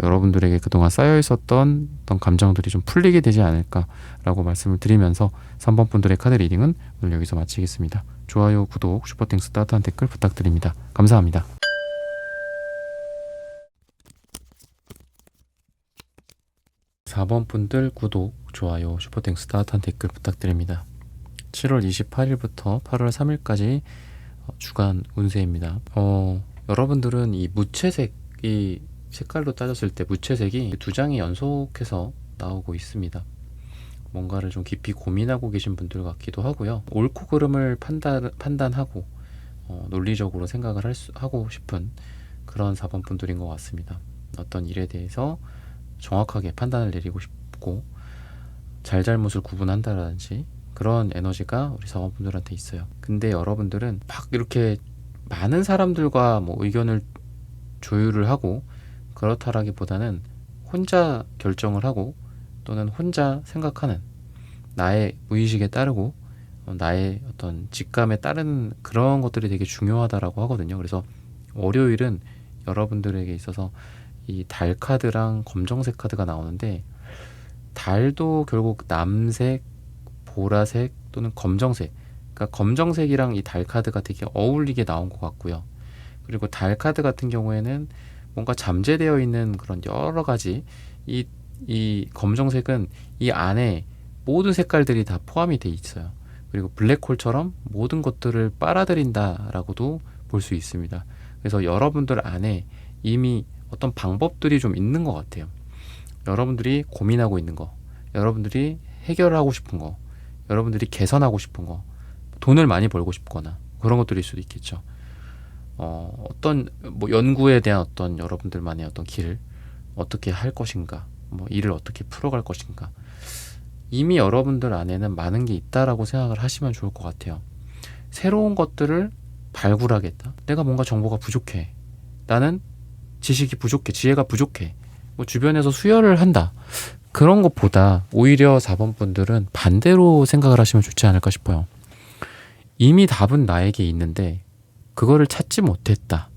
여러분들에게 그동안 쌓여 있었던 어떤 감정들이 좀 풀리게 되지 않을까라고 말씀을 드리면서 3번 분들의 카드 리딩은 오늘 여기서 마치겠습니다. 좋아요, 구독, 슈퍼땡스 따뜻한 댓글 부탁드립니다. 감사합니다. 4번 분들 구독, 좋아요, 슈퍼땡스 따뜻한 댓글 부탁드립니다. 7월 28일부터 8월 3일까지 주간 운세입니다. 여러분들은 이 무채색이 색깔로 따졌을 때 무채색이 2장이 연속해서 나오고 있습니다. 뭔가를 좀 깊이 고민하고 계신 분들 같기도 하고요. 옳고 그름을 판단하고 논리적으로 생각을 하고 싶은 그런 4번 분들인 것 같습니다. 어떤 일에 대해서 정확하게 판단을 내리고 싶고 잘잘못을 구분한다라든지 그런 에너지가 우리 4번 분들한테 있어요. 근데 여러분들은 막 이렇게 많은 사람들과 뭐 의견을 조율을 하고 그렇다라기보다는 혼자 결정을 하고 또는 혼자 생각하는 나의 무의식에 따르고 나의 어떤 직감에 따르는 그런 것들이 되게 중요하다라고 하거든요. 그래서 월요일은 여러분들에게 있어서 이 달 카드랑 검정색 카드가 나오는데 달도 결국 남색, 보라색 또는 검정색, 그러니까 검정색이랑 이 달 카드가 되게 어울리게 나온 것 같고요. 그리고 달 카드 같은 경우에는 뭔가 잠재되어 있는 그런 여러 가지 이 검정색은 이 안에 모든 색깔들이 다 포함이 돼 있어요. 그리고 블랙홀처럼 모든 것들을 빨아들인다라고도 볼 수 있습니다. 그래서 여러분들 안에 이미 어떤 방법들이 좀 있는 것 같아요. 여러분들이 고민하고 있는 거, 여러분들이 해결하고 싶은 거, 여러분들이 개선하고 싶은 거, 돈을 많이 벌고 싶거나 그런 것들일 수도 있겠죠. 어떤 뭐 연구에 대한 어떤 여러분들만의 어떤 길을 어떻게 할 것인가, 뭐 일을 어떻게 풀어갈 것인가, 이미 여러분들 안에는 많은 게 있다라고 생각을 하시면 좋을 것 같아요. 새로운 것들을 발굴하겠다. 내가 뭔가 정보가 부족해. 나는 지식이 부족해. 지혜가 부족해. 뭐 주변에서 수혈을 한다. 그런 것보다 오히려 4번 분들은 반대로 생각을 하시면 좋지 않을까 싶어요. 이미 답은 나에게 있는데 그거를 찾지 못했다.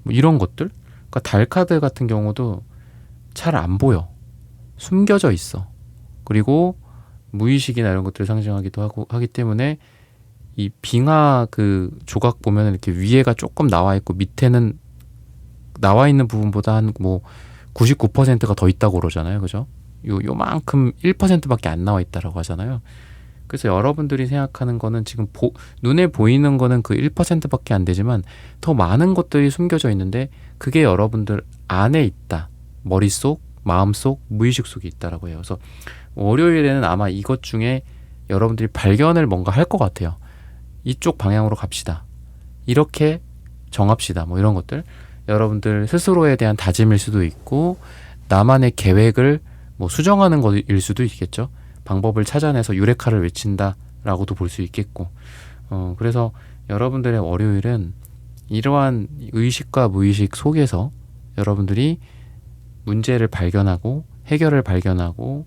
뭐 이런 것들. 그러니까 달 카드 같은 경우도 잘 안 보여. 숨겨져 있어. 그리고 무의식이나 이런 것들을 상징하기도 하기 때문에 이 빙하 그 조각 보면 이렇게 위에가 조금 나와 있고 밑에는 나와 있는 부분보다 한 뭐 99%가 더 있다고 그러잖아요. 그죠? 요만큼 1%밖에 안 나와 있다라고 하잖아요. 그래서 여러분들이 생각하는 거는 지금 눈에 보이는 거는 그 1%밖에 안 되지만 더 많은 것들이 숨겨져 있는데 그게 여러분들 안에 있다. 머릿속, 마음속, 무의식 속에 있다라고 해요. 그래서 월요일에는 아마 이것 중에 여러분들이 발견을 뭔가 할 것 같아요. 이쪽 방향으로 갑시다. 이렇게 정합시다. 뭐 이런 것들. 여러분들 스스로에 대한 다짐일 수도 있고 나만의 계획을 뭐 수정하는 것일 수도 있겠죠. 방법을 찾아내서 유레카를 외친다라고도 볼 수 있겠고 그래서 여러분들의 월요일은 이러한 의식과 무의식 속에서 여러분들이 문제를 발견하고 해결을 발견하고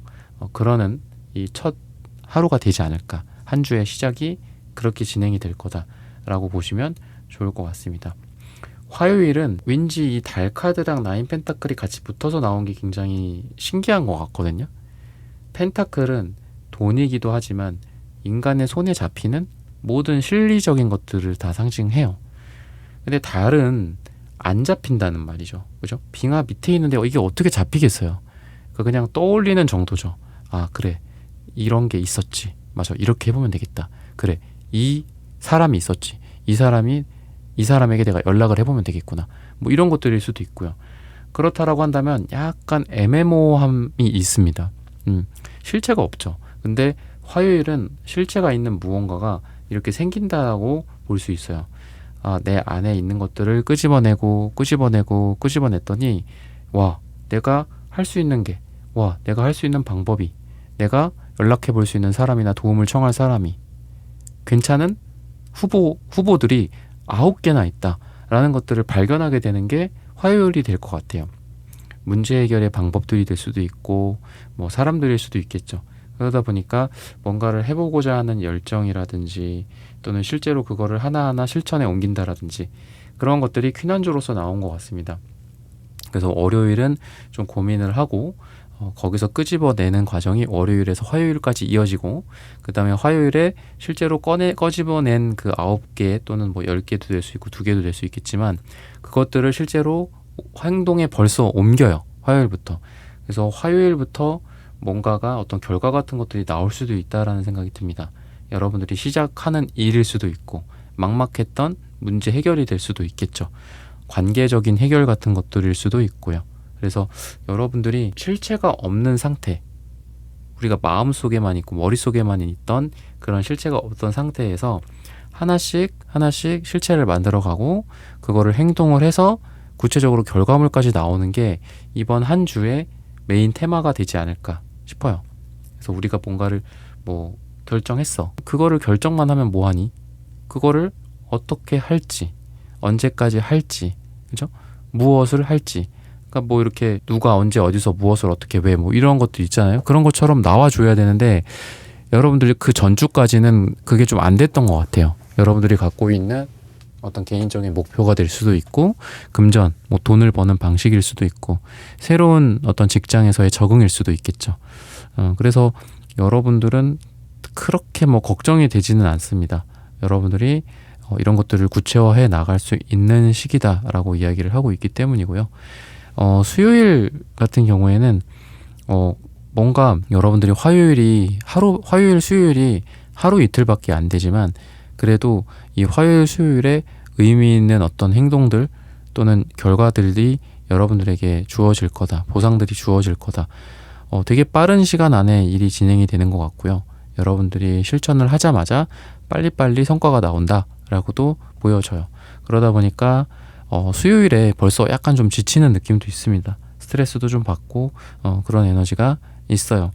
그러는 이 첫 하루가 되지 않을까. 한 주의 시작이 그렇게 진행이 될 거다라고 보시면 좋을 것 같습니다. 화요일은 왠지 이 달 카드랑 나인 펜타클이 같이 붙어서 나온 게 굉장히 신기한 것 같거든요. 펜타클은 돈이기도 하지만 인간의 손에 잡히는 모든 실리적인 것들을 다 상징해요. 근데 달은 안 잡힌다는 말이죠. 그죠? 빙하 밑에 있는데 이게 어떻게 잡히겠어요? 그냥 떠올리는 정도죠. 아, 그래. 이런 게 있었지. 맞아. 이렇게 해보면 되겠다. 그래. 이 사람이 있었지. 이 사람에게 내가 연락을 해보면 되겠구나. 뭐 이런 것들일 수도 있고요. 그렇다라고 한다면 약간 애매모함이 있습니다. 실체가 없죠. 근데 화요일은 실체가 있는 무언가가 이렇게 생긴다고 볼 수 있어요. 아, 내 안에 있는 것들을 끄집어냈더니 와, 내가 할 수 있는 게, 와, 내가 할 수 있는 방법이, 내가 연락해 볼 수 있는 사람이나 도움을 청할 사람이 괜찮은 후보들이 9개나 있다라는 것들을 발견하게 되는 게 화요일이 될 것 같아요. 문제 해결의 방법들이 될 수도 있고 뭐 사람들일 수도 있겠죠. 그러다 보니까 뭔가를 해보고자 하는 열정이라든지 또는 실제로 그거를 하나하나 실천에 옮긴다라든지 그런 것들이 퀴난주로서 나온 것 같습니다. 그래서 월요일은 좀 고민을 하고 거기서 끄집어내는 과정이 월요일에서 화요일까지 이어지고, 그 다음에 화요일에 실제로 꺼집어낸 그 9개 또는 뭐 10개도 될 수 있고 2개도 될 수 있겠지만, 그것들을 실제로 행동에 벌써 옮겨요. 화요일부터. 그래서 화요일부터 뭔가가 어떤 결과 같은 것들이 나올 수도 있다라는 생각이 듭니다. 여러분들이 시작하는 일일 수도 있고, 막막했던 문제 해결이 될 수도 있겠죠. 관계적인 해결 같은 것들일 수도 있고요. 그래서 여러분들이 실체가 없는 상태, 우리가 마음속에만 있고 머릿속에만 있던 그런 실체가 없던 상태에서 하나씩 실체를 만들어가고, 그거를 행동을 해서 구체적으로 결과물까지 나오는 게 이번 한 주의 메인 테마가 되지 않을까 싶어요. 그래서 우리가 뭔가를 뭐 결정했어. 그거를 결정만 하면 뭐하니? 그거를 어떻게 할지, 언제까지 할지, 그죠? 무엇을 할지. 그러니까 뭐 이렇게 누가 언제 어디서 무엇을 어떻게 왜 뭐 이런 것도 있잖아요. 그런 것처럼 나와줘야 되는데, 여러분들이 그 전주까지는 그게 좀 안 됐던 것 같아요. 여러분들이 갖고 있는 어떤 개인적인 목표가 될 수도 있고, 금전, 뭐 돈을 버는 방식일 수도 있고, 새로운 어떤 직장에서의 적응일 수도 있겠죠. 그래서 여러분들은 그렇게 뭐 걱정이 되지는 않습니다. 여러분들이 이런 것들을 구체화해 나갈 수 있는 시기다라고 이야기를 하고 있기 때문이고요. 수요일 같은 경우에는 뭔가 여러분들이 화요일, 수요일이 하루 이틀밖에 안 되지만, 그래도 이 화요일, 수요일에 의미 있는 어떤 행동들 또는 결과들이 여러분들에게 주어질 거다, 보상들이 주어질 거다. 되게 빠른 시간 안에 일이 진행이 되는 것 같고요. 여러분들이 실천을 하자마자 빨리빨리 성과가 나온다라고도 보여져요. 그러다 보니까 수요일에 벌써 약간 좀 지치는 느낌도 있습니다. 스트레스도 좀 받고 그런 에너지가 있어요.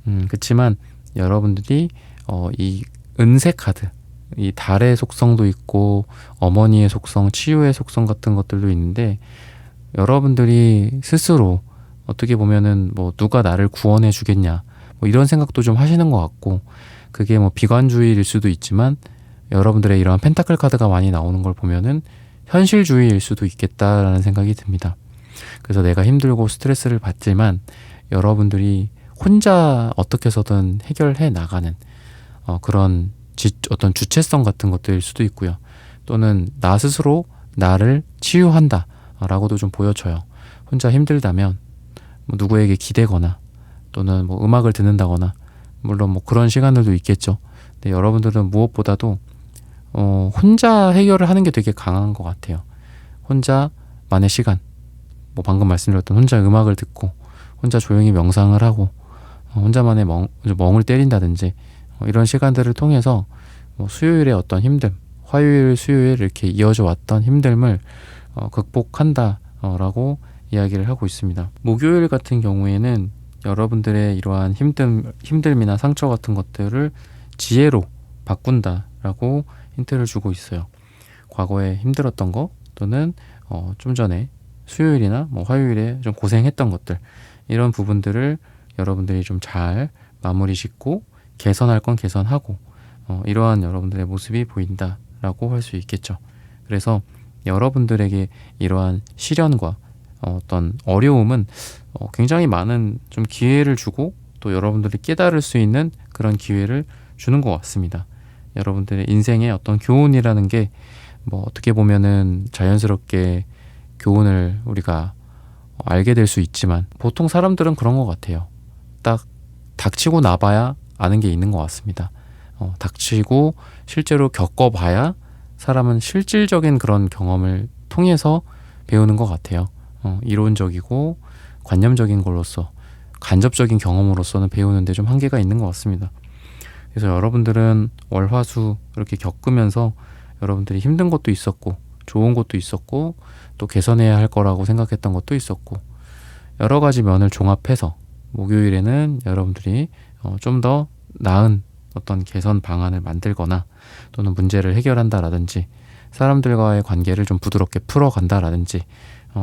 그렇지만 여러분들이 이 은색 카드, 이 달의 속성도 있고 어머니의 속성, 치유의 속성 같은 것들도 있는데, 여러분들이 스스로 어떻게 보면은 뭐 누가 나를 구원해 주겠냐, 뭐 이런 생각도 좀 하시는 것 같고, 그게 뭐 비관주의일 수도 있지만, 여러분들의 이러한 펜타클 카드가 많이 나오는 걸 보면은 현실주의일 수도 있겠다라는 생각이 듭니다. 그래서 내가 힘들고 스트레스를 받지만 여러분들이 혼자 어떻게 해서든 해결해 나가는 그런 어떤 주체성 같은 것들일 수도 있고요. 또는 나 스스로 나를 치유한다 라고도 좀 보여져요. 혼자 힘들다면 뭐 누구에게 기대거나 또는 뭐 음악을 듣는다거나, 물론 뭐 그런 시간들도 있겠죠. 근데 여러분들은 무엇보다도 혼자 해결을 하는 게 되게 강한 것 같아요. 혼자만의 시간, 뭐 방금 말씀드렸던 혼자 음악을 듣고 혼자 조용히 명상을 하고 혼자만의 멍을 때린다든지, 이런 시간들을 통해서 뭐 수요일의 어떤 힘듦, 화요일, 수요일 이렇게 이어져 왔던 힘듦을 극복한다라고 이야기를 하고 있습니다. 목요일 같은 경우에는 여러분들의 이러한 힘듦이나 상처 같은 것들을 지혜로 바꾼다라고 힌트를 주고 있어요. 과거에 힘들었던 거, 또는 좀 전에 수요일이나 뭐 화요일에 좀 고생했던 것들, 이런 부분들을 여러분들이 좀 잘 마무리 짓고 개선할 건 개선하고, 이러한 여러분들의 모습이 보인다라고 할 수 있겠죠. 그래서 여러분들에게 이러한 시련과 어떤 어려움은 굉장히 많은 좀 기회를 주고, 또 여러분들이 깨달을 수 있는 그런 기회를 주는 것 같습니다. 여러분들의 인생의 어떤 교훈이라는 게 뭐 어떻게 보면은 자연스럽게 교훈을 우리가 알게 될 수 있지만, 보통 사람들은 그런 것 같아요. 딱 닥치고 나봐야 아는 게 있는 것 같습니다. 닥치고 실제로 겪어봐야 사람은 실질적인 그런 경험을 통해서 배우는 것 같아요. 이론적이고 관념적인 걸로서, 간접적인 경험으로서는 배우는데 좀 한계가 있는 것 같습니다. 그래서 여러분들은 월화수 이렇게 겪으면서 여러분들이 힘든 것도 있었고 좋은 것도 있었고 또 개선해야 할 거라고 생각했던 것도 있었고, 여러 가지 면을 종합해서 목요일에는 여러분들이 좀 더 나은 어떤 개선 방안을 만들거나, 또는 문제를 해결한다라든지 사람들과의 관계를 좀 부드럽게 풀어간다라든지,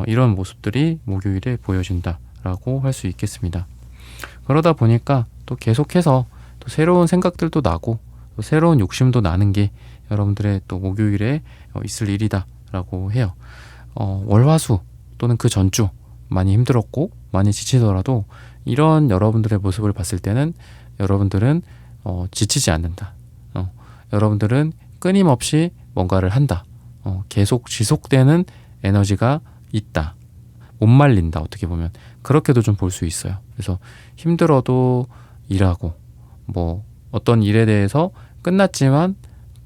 이런 모습들이 목요일에 보여진다라고 할 수 있겠습니다. 그러다 보니까 또 계속해서 또 새로운 생각들도 나고 또 새로운 욕심도 나는 게 여러분들의 또 목요일에 있을 일이다라고 해요. 월화수 또는 그 전주 많이 힘들었고 많이 지치더라도 이런 여러분들의 모습을 봤을 때는 여러분들은 지치지 않는다. 여러분들은 끊임없이 뭔가를 한다. 계속 지속되는 에너지가 있다. 못 말린다. 어떻게 보면 그렇게도 좀 볼 수 있어요. 그래서 힘들어도 일하고 뭐 어떤 일에 대해서 끝났지만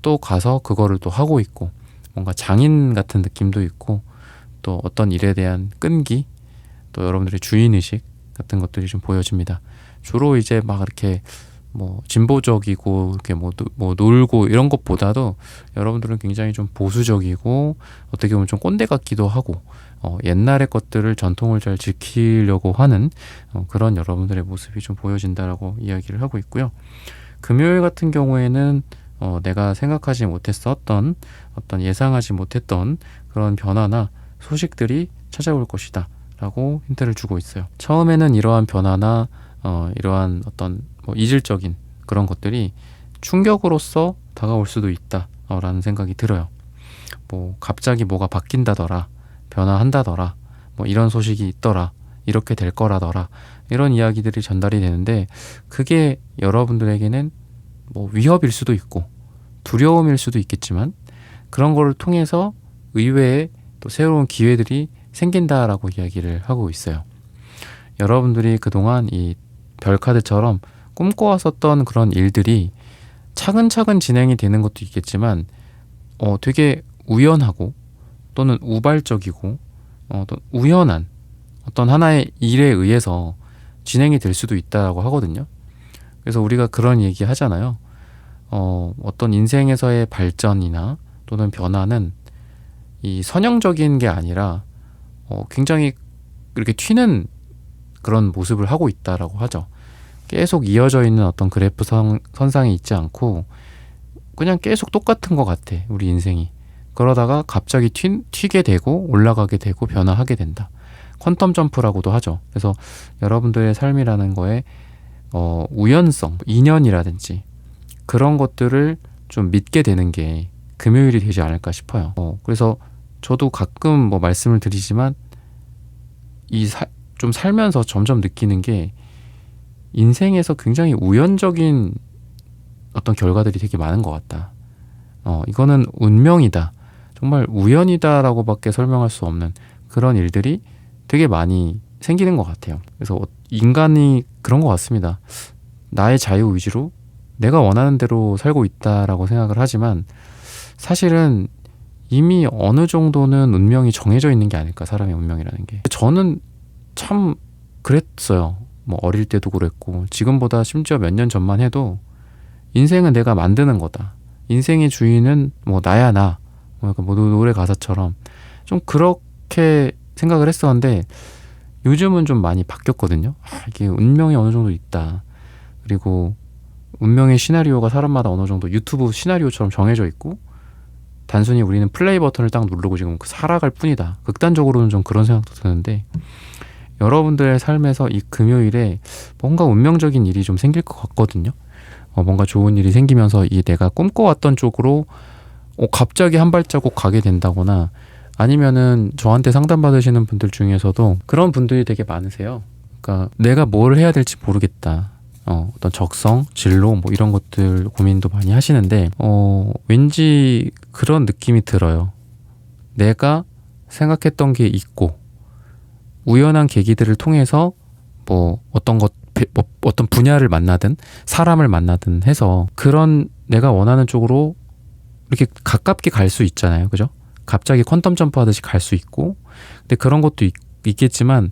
또 가서 그거를 또 하고 있고 뭔가 장인 같은 느낌도 있고 또 어떤 일에 대한 끈기 또 여러분들의 주인의식 같은 것들이 좀 보여집니다. 주로 이제 막 이렇게 뭐 진보적이고 이렇게 뭐 놀고 이런 것보다도 여러분들은 굉장히 좀 보수적이고 어떻게 보면 좀 꼰대 같기도 하고 옛날의 것들을 전통을 잘 지키려고 하는 그런 여러분들의 모습이 좀 보여진다라고 이야기를 하고 있고요. 금요일 같은 경우에는 내가 생각하지 못했었던 어떤 예상하지 못했던 그런 변화나 소식들이 찾아올 것이다 라고 힌트를 주고 있어요. 처음에는 이러한 변화나 이러한 어떤 뭐 이질적인 그런 것들이 충격으로서 다가올 수도 있다 라는 생각이 들어요. 뭐 갑자기 뭐가 바뀐다더라, 변화한다더라, 뭐 이런 소식이 있더라, 이렇게 될 거라더라, 이런 이야기들이 전달이 되는데 그게 여러분들에게는 뭐 위협일 수도 있고 두려움일 수도 있겠지만 그런 거를 통해서 의외의 또 새로운 기회들이 생긴다라고 이야기를 하고 있어요. 여러분들이 그동안 이 별카드처럼 꿈꿔왔었던 그런 일들이 차근차근 진행이 되는 것도 있겠지만 되게 우연하고 또는 우발적이고 또 우연한 어떤 하나의 일에 의해서 진행이 될 수도 있다고 하거든요. 그래서 우리가 그런 얘기 하잖아요. 어떤 인생에서의 발전이나 또는 변화는 이 선형적인 게 아니라 굉장히 이렇게 튀는 그런 모습을 하고 있다라고 하죠. 계속 이어져 있는 어떤 그래프 선상에 있지 않고 그냥 계속 똑같은 것 같아, 우리 인생이. 그러다가 갑자기 튀게 되고 올라가게 되고 변화하게 된다. 퀀텀 점프라고도 하죠. 그래서 여러분들의 삶이라는 거에 우연성, 인연이라든지 그런 것들을 좀 믿게 되는 게 금요일이 되지 않을까 싶어요. 그래서 저도 가끔 뭐 말씀을 드리지만 좀 살면서 점점 느끼는 게 인생에서 굉장히 우연적인 어떤 결과들이 되게 많은 것 같다. 이거는 운명이다. 정말 우연이다라고 밖에 설명할 수 없는 그런 일들이 되게 많이 생기는 것 같아요. 그래서 인간이 그런 것 같습니다. 나의 자유의지로 내가 원하는 대로 살고 있다라고 생각을 하지만 사실은 이미 어느 정도는 운명이 정해져 있는 게 아닐까, 사람의 운명이라는 게. 저는 참 그랬어요. 뭐 어릴 때도 그랬고 지금보다 심지어 몇 년 전만 해도 인생은 내가 만드는 거다. 인생의 주인은 뭐 나야 나. 뭐 노래 가사처럼 좀 그렇게 생각을 했었는데 요즘은 좀 많이 바뀌었거든요. 이게 운명이 어느 정도 있다. 그리고 운명의 시나리오가 사람마다 어느 정도 유튜브 시나리오처럼 정해져 있고 단순히 우리는 플레이 버튼을 딱 누르고 지금 살아갈 뿐이다. 극단적으로는 좀 그런 생각도 드는데 여러분들의 삶에서 이 금요일에 뭔가 운명적인 일이 좀 생길 것 같거든요. 뭔가 좋은 일이 생기면서 이 내가 꿈꿔왔던 쪽으로 갑자기 한 발자국 가게 된다거나 아니면은 저한테 상담받으시는 분들 중에서도 그런 분들이 되게 많으세요. 그러니까 내가 뭘 해야 될지 모르겠다. 어떤 적성, 진로 뭐 이런 것들 고민도 많이 하시는데 왠지 그런 느낌이 들어요. 내가 생각했던 게 있고 우연한 계기들을 통해서 뭐 어떤 분야를 만나든 사람을 만나든 해서 그런 내가 원하는 쪽으로 이렇게 가깝게 갈 수 있잖아요. 그죠? 갑자기 퀀텀 점프 하듯이 갈 수 있고 근데 그런 것도 있겠지만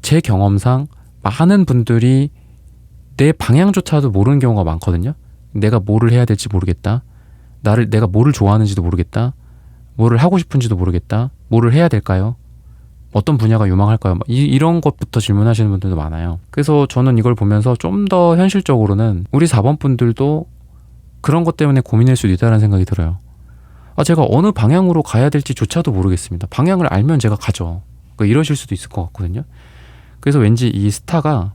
제 경험상 많은 분들이 내 방향조차도 모르는 경우가 많거든요. 내가 뭐를 해야 될지 모르겠다. 내가 뭐를 좋아하는지도 모르겠다. 뭐를 하고 싶은지도 모르겠다. 뭐를 해야 될까요? 어떤 분야가 유망할까요? 이런 것부터 질문하시는 분들도 많아요. 그래서 저는 이걸 보면서 좀 더 현실적으로는 우리 4번 분들도 그런 것 때문에 고민일 수도 있다는 생각이 들어요. 제가 어느 방향으로 가야 될지조차도 모르겠습니다. 방향을 알면 제가 가죠. 그러니까 이러실 수도 있을 것 같거든요. 그래서 왠지 이 스타가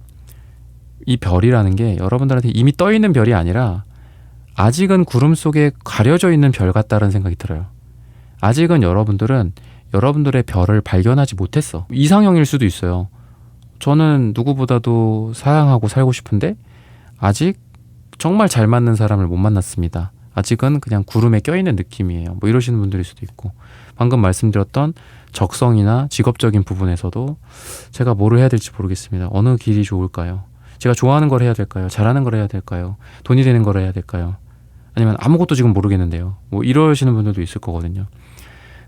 이 별이라는 게 여러분들한테 이미 떠 있는 별이 아니라 아직은 구름 속에 가려져 있는 별 같다는 생각이 들어요. 아직은 여러분들은 여러분들의 별을 발견하지 못했어. 이상형일 수도 있어요. 저는 누구보다도 사랑하고 살고 싶은데 아직 정말 잘 맞는 사람을 못 만났습니다. 아직은 그냥 구름에 껴있는 느낌이에요. 뭐 이러시는 분들일 수도 있고, 방금 말씀드렸던 적성이나 직업적인 부분에서도 제가 뭐를 해야 될지 모르겠습니다. 어느 길이 좋을까요? 제가 좋아하는 걸 해야 될까요? 잘하는 걸 해야 될까요? 돈이 되는 걸 해야 될까요? 아니면 아무것도 지금 모르겠는데요. 뭐 이러시는 분들도 있을 거거든요.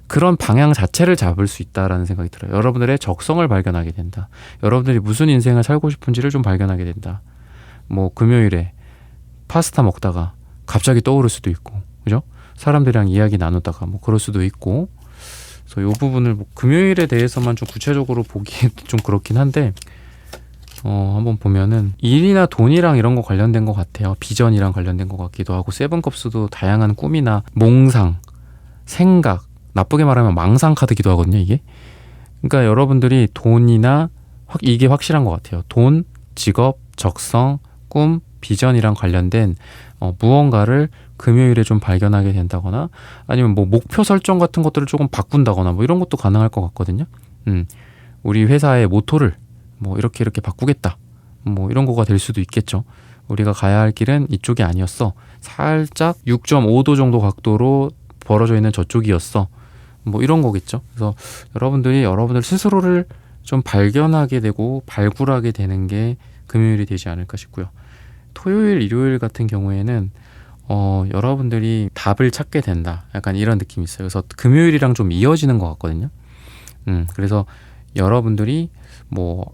그런 방향 자체를 잡을 수 있다라는 생각이 들어요. 여러분들의 적성을 발견하게 된다. 여러분들이 무슨 인생을 살고 싶은지를 좀 발견하게 된다. 뭐 금요일에 파스타 먹다가 갑자기 떠오를 수도 있고, 그죠? 사람들이랑 이야기 나누다가 뭐 그럴 수도 있고, 그래서 이 부분을 뭐 금요일에 대해서만 좀 구체적으로 보기에도 좀 그렇긴 한데, 한번 보면은 일이나 돈이랑 이런 거 관련된 것 같아요. 비전이랑 관련된 것 같기도 하고, 세븐컵스도 다양한 꿈이나 몽상, 생각, 나쁘게 말하면 망상 카드기도 하거든요, 이게. 그러니까 여러분들이 돈이나 이게 확실한 것 같아요. 돈, 직업, 적성, 꿈, 비전이랑 관련된 무언가를 금요일에 좀 발견하게 된다거나, 아니면 뭐 목표 설정 같은 것들을 조금 바꾼다거나 뭐 이런 것도 가능할 것 같거든요. 우리 회사의 모토를 뭐 이렇게 바꾸겠다, 뭐 이런 거가 될 수도 있겠죠. 우리가 가야 할 길은 이쪽이 아니었어. 살짝 6.5도 정도 각도로 벌어져 있는 저쪽이었어. 뭐 이런 거겠죠. 그래서 여러분들 스스로를 좀 발견하게 되고 발굴하게 되는 게 금요일이 되지 않을까 싶고요. 토요일, 일요일 같은 경우에는 여러분들이 답을 찾게 된다. 약간 이런 느낌이 있어요. 그래서 금요일이랑 좀 이어지는 것 같거든요. 그래서 여러분들이 뭐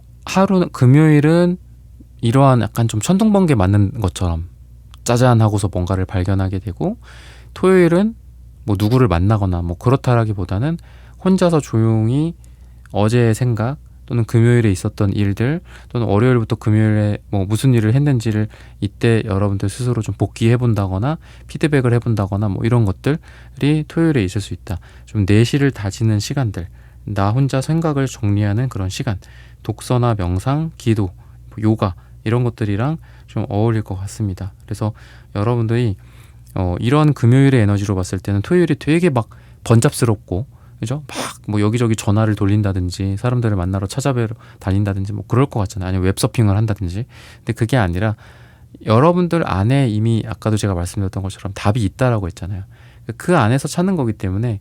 금요일은 이러한 약간 좀 천둥번개 맞는 것처럼 짜잔 하고서 뭔가를 발견하게 되고, 토요일은 뭐 누구를 만나거나 뭐 그렇다라기보다는 혼자서 조용히 어제의 생각 또는 금요일에 있었던 일들 또는 월요일부터 금요일에 뭐 무슨 일을 했는지를 이때 여러분들 스스로 좀 복기해 본다거나 피드백을 해본다거나 뭐 이런 것들이 토요일에 있을 수 있다. 좀 내실을 다지는 시간들, 나 혼자 생각을 정리하는 그런 시간, 독서나 명상, 기도, 요가 이런 것들이랑 좀 어울릴 것 같습니다. 그래서 여러분들이 이런 금요일의 에너지로 봤을 때는 토요일이 되게 막 번잡스럽고, 그죠? 막 뭐 여기저기 전화를 돌린다든지 사람들을 만나러 찾아뵈러 달린다든지 뭐 그럴 것 같잖아요. 아니면 웹서핑을 한다든지. 근데 그게 아니라 여러분들 안에 이미 아까도 제가 말씀드렸던 것처럼 답이 있다라고 했잖아요. 그 안에서 찾는 거기 때문에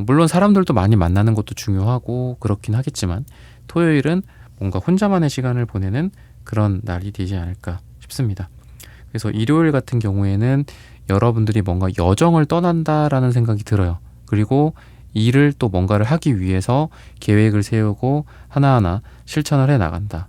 물론 사람들도 많이 만나는 것도 중요하고 그렇긴 하겠지만, 토요일은 뭔가 혼자만의 시간을 보내는 그런 날이 되지 않을까 싶습니다. 그래서 일요일 같은 경우에는 여러분들이 뭔가 여정을 떠난다라는 생각이 들어요. 그리고 일을 또 뭔가를 하기 위해서 계획을 세우고 하나하나 실천을 해 나간다.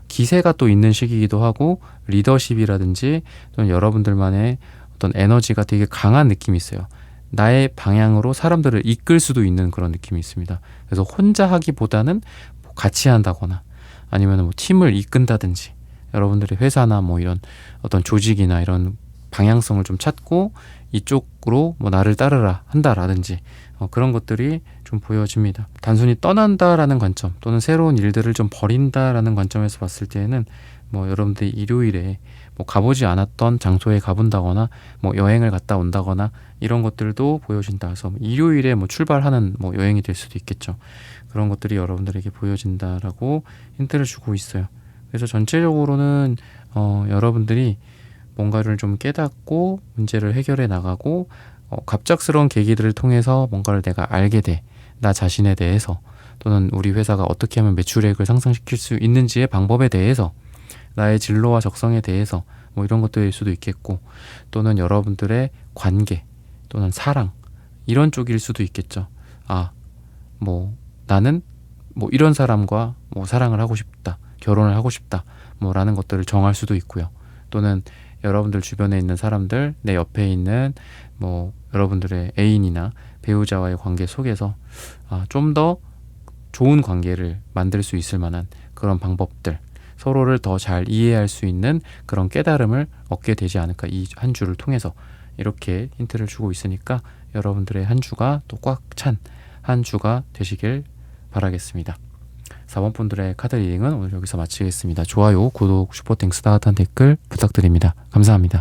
기세가 또 있는 시기이기도 하고, 리더십이라든지 또는 여러분들만의 어떤 에너지가 되게 강한 느낌이 있어요. 나의 방향으로 사람들을 이끌 수도 있는 그런 느낌이 있습니다. 그래서 혼자 하기보다는 뭐 같이 한다거나 아니면 뭐 팀을 이끈다든지, 여러분들의 회사나 뭐 이런 어떤 조직이나 이런 방향성을 좀 찾고 이쪽으로 뭐 나를 따르라 한다라든지 그런 것들이 좀 보여집니다. 단순히 떠난다라는 관점 또는 새로운 일들을 좀 버린다라는 관점에서 봤을 때에는 뭐 여러분들이 일요일에 뭐 가보지 않았던 장소에 가본다거나 뭐 여행을 갔다 온다거나 이런 것들도 보여진다. 그래서 일요일에 뭐 출발하는 뭐 여행이 될 수도 있겠죠. 그런 것들이 여러분들에게 보여진다라고 힌트를 주고 있어요. 그래서 전체적으로는 여러분들이 뭔가를 좀 깨닫고 문제를 해결해 나가고 갑작스러운 계기들을 통해서 뭔가를 내가 알게 돼. 나 자신에 대해서 또는 우리 회사가 어떻게 하면 매출액을 상승시킬 수 있는지의 방법에 대해서, 나의 진로와 적성에 대해서 뭐 이런 것들일 수도 있겠고, 또는 여러분들의 관계 또는 사랑 이런 쪽일 수도 있겠죠. 뭐 나는 뭐 이런 사람과 뭐 사랑을 하고 싶다, 결혼을 하고 싶다 뭐 라는 것들을 정할 수도 있고요. 또는 여러분들 주변에 있는 사람들, 내 옆에 있는 뭐 여러분들의 애인이나 배우자와의 관계 속에서 좀 더 좋은 관계를 만들 수 있을 만한 그런 방법들, 서로를 더 잘 이해할 수 있는 그런 깨달음을 얻게 되지 않을까, 이 한 주를 통해서 이렇게 힌트를 주고 있으니까 여러분들의 한 주가 또 꽉 찬 한 주가 되시길 바라겠습니다. 4번 분들의 카드 리딩은 오늘 여기서 마치겠습니다. 좋아요, 구독, 슈퍼땡스, 따뜻한 댓글 부탁드립니다. 감사합니다.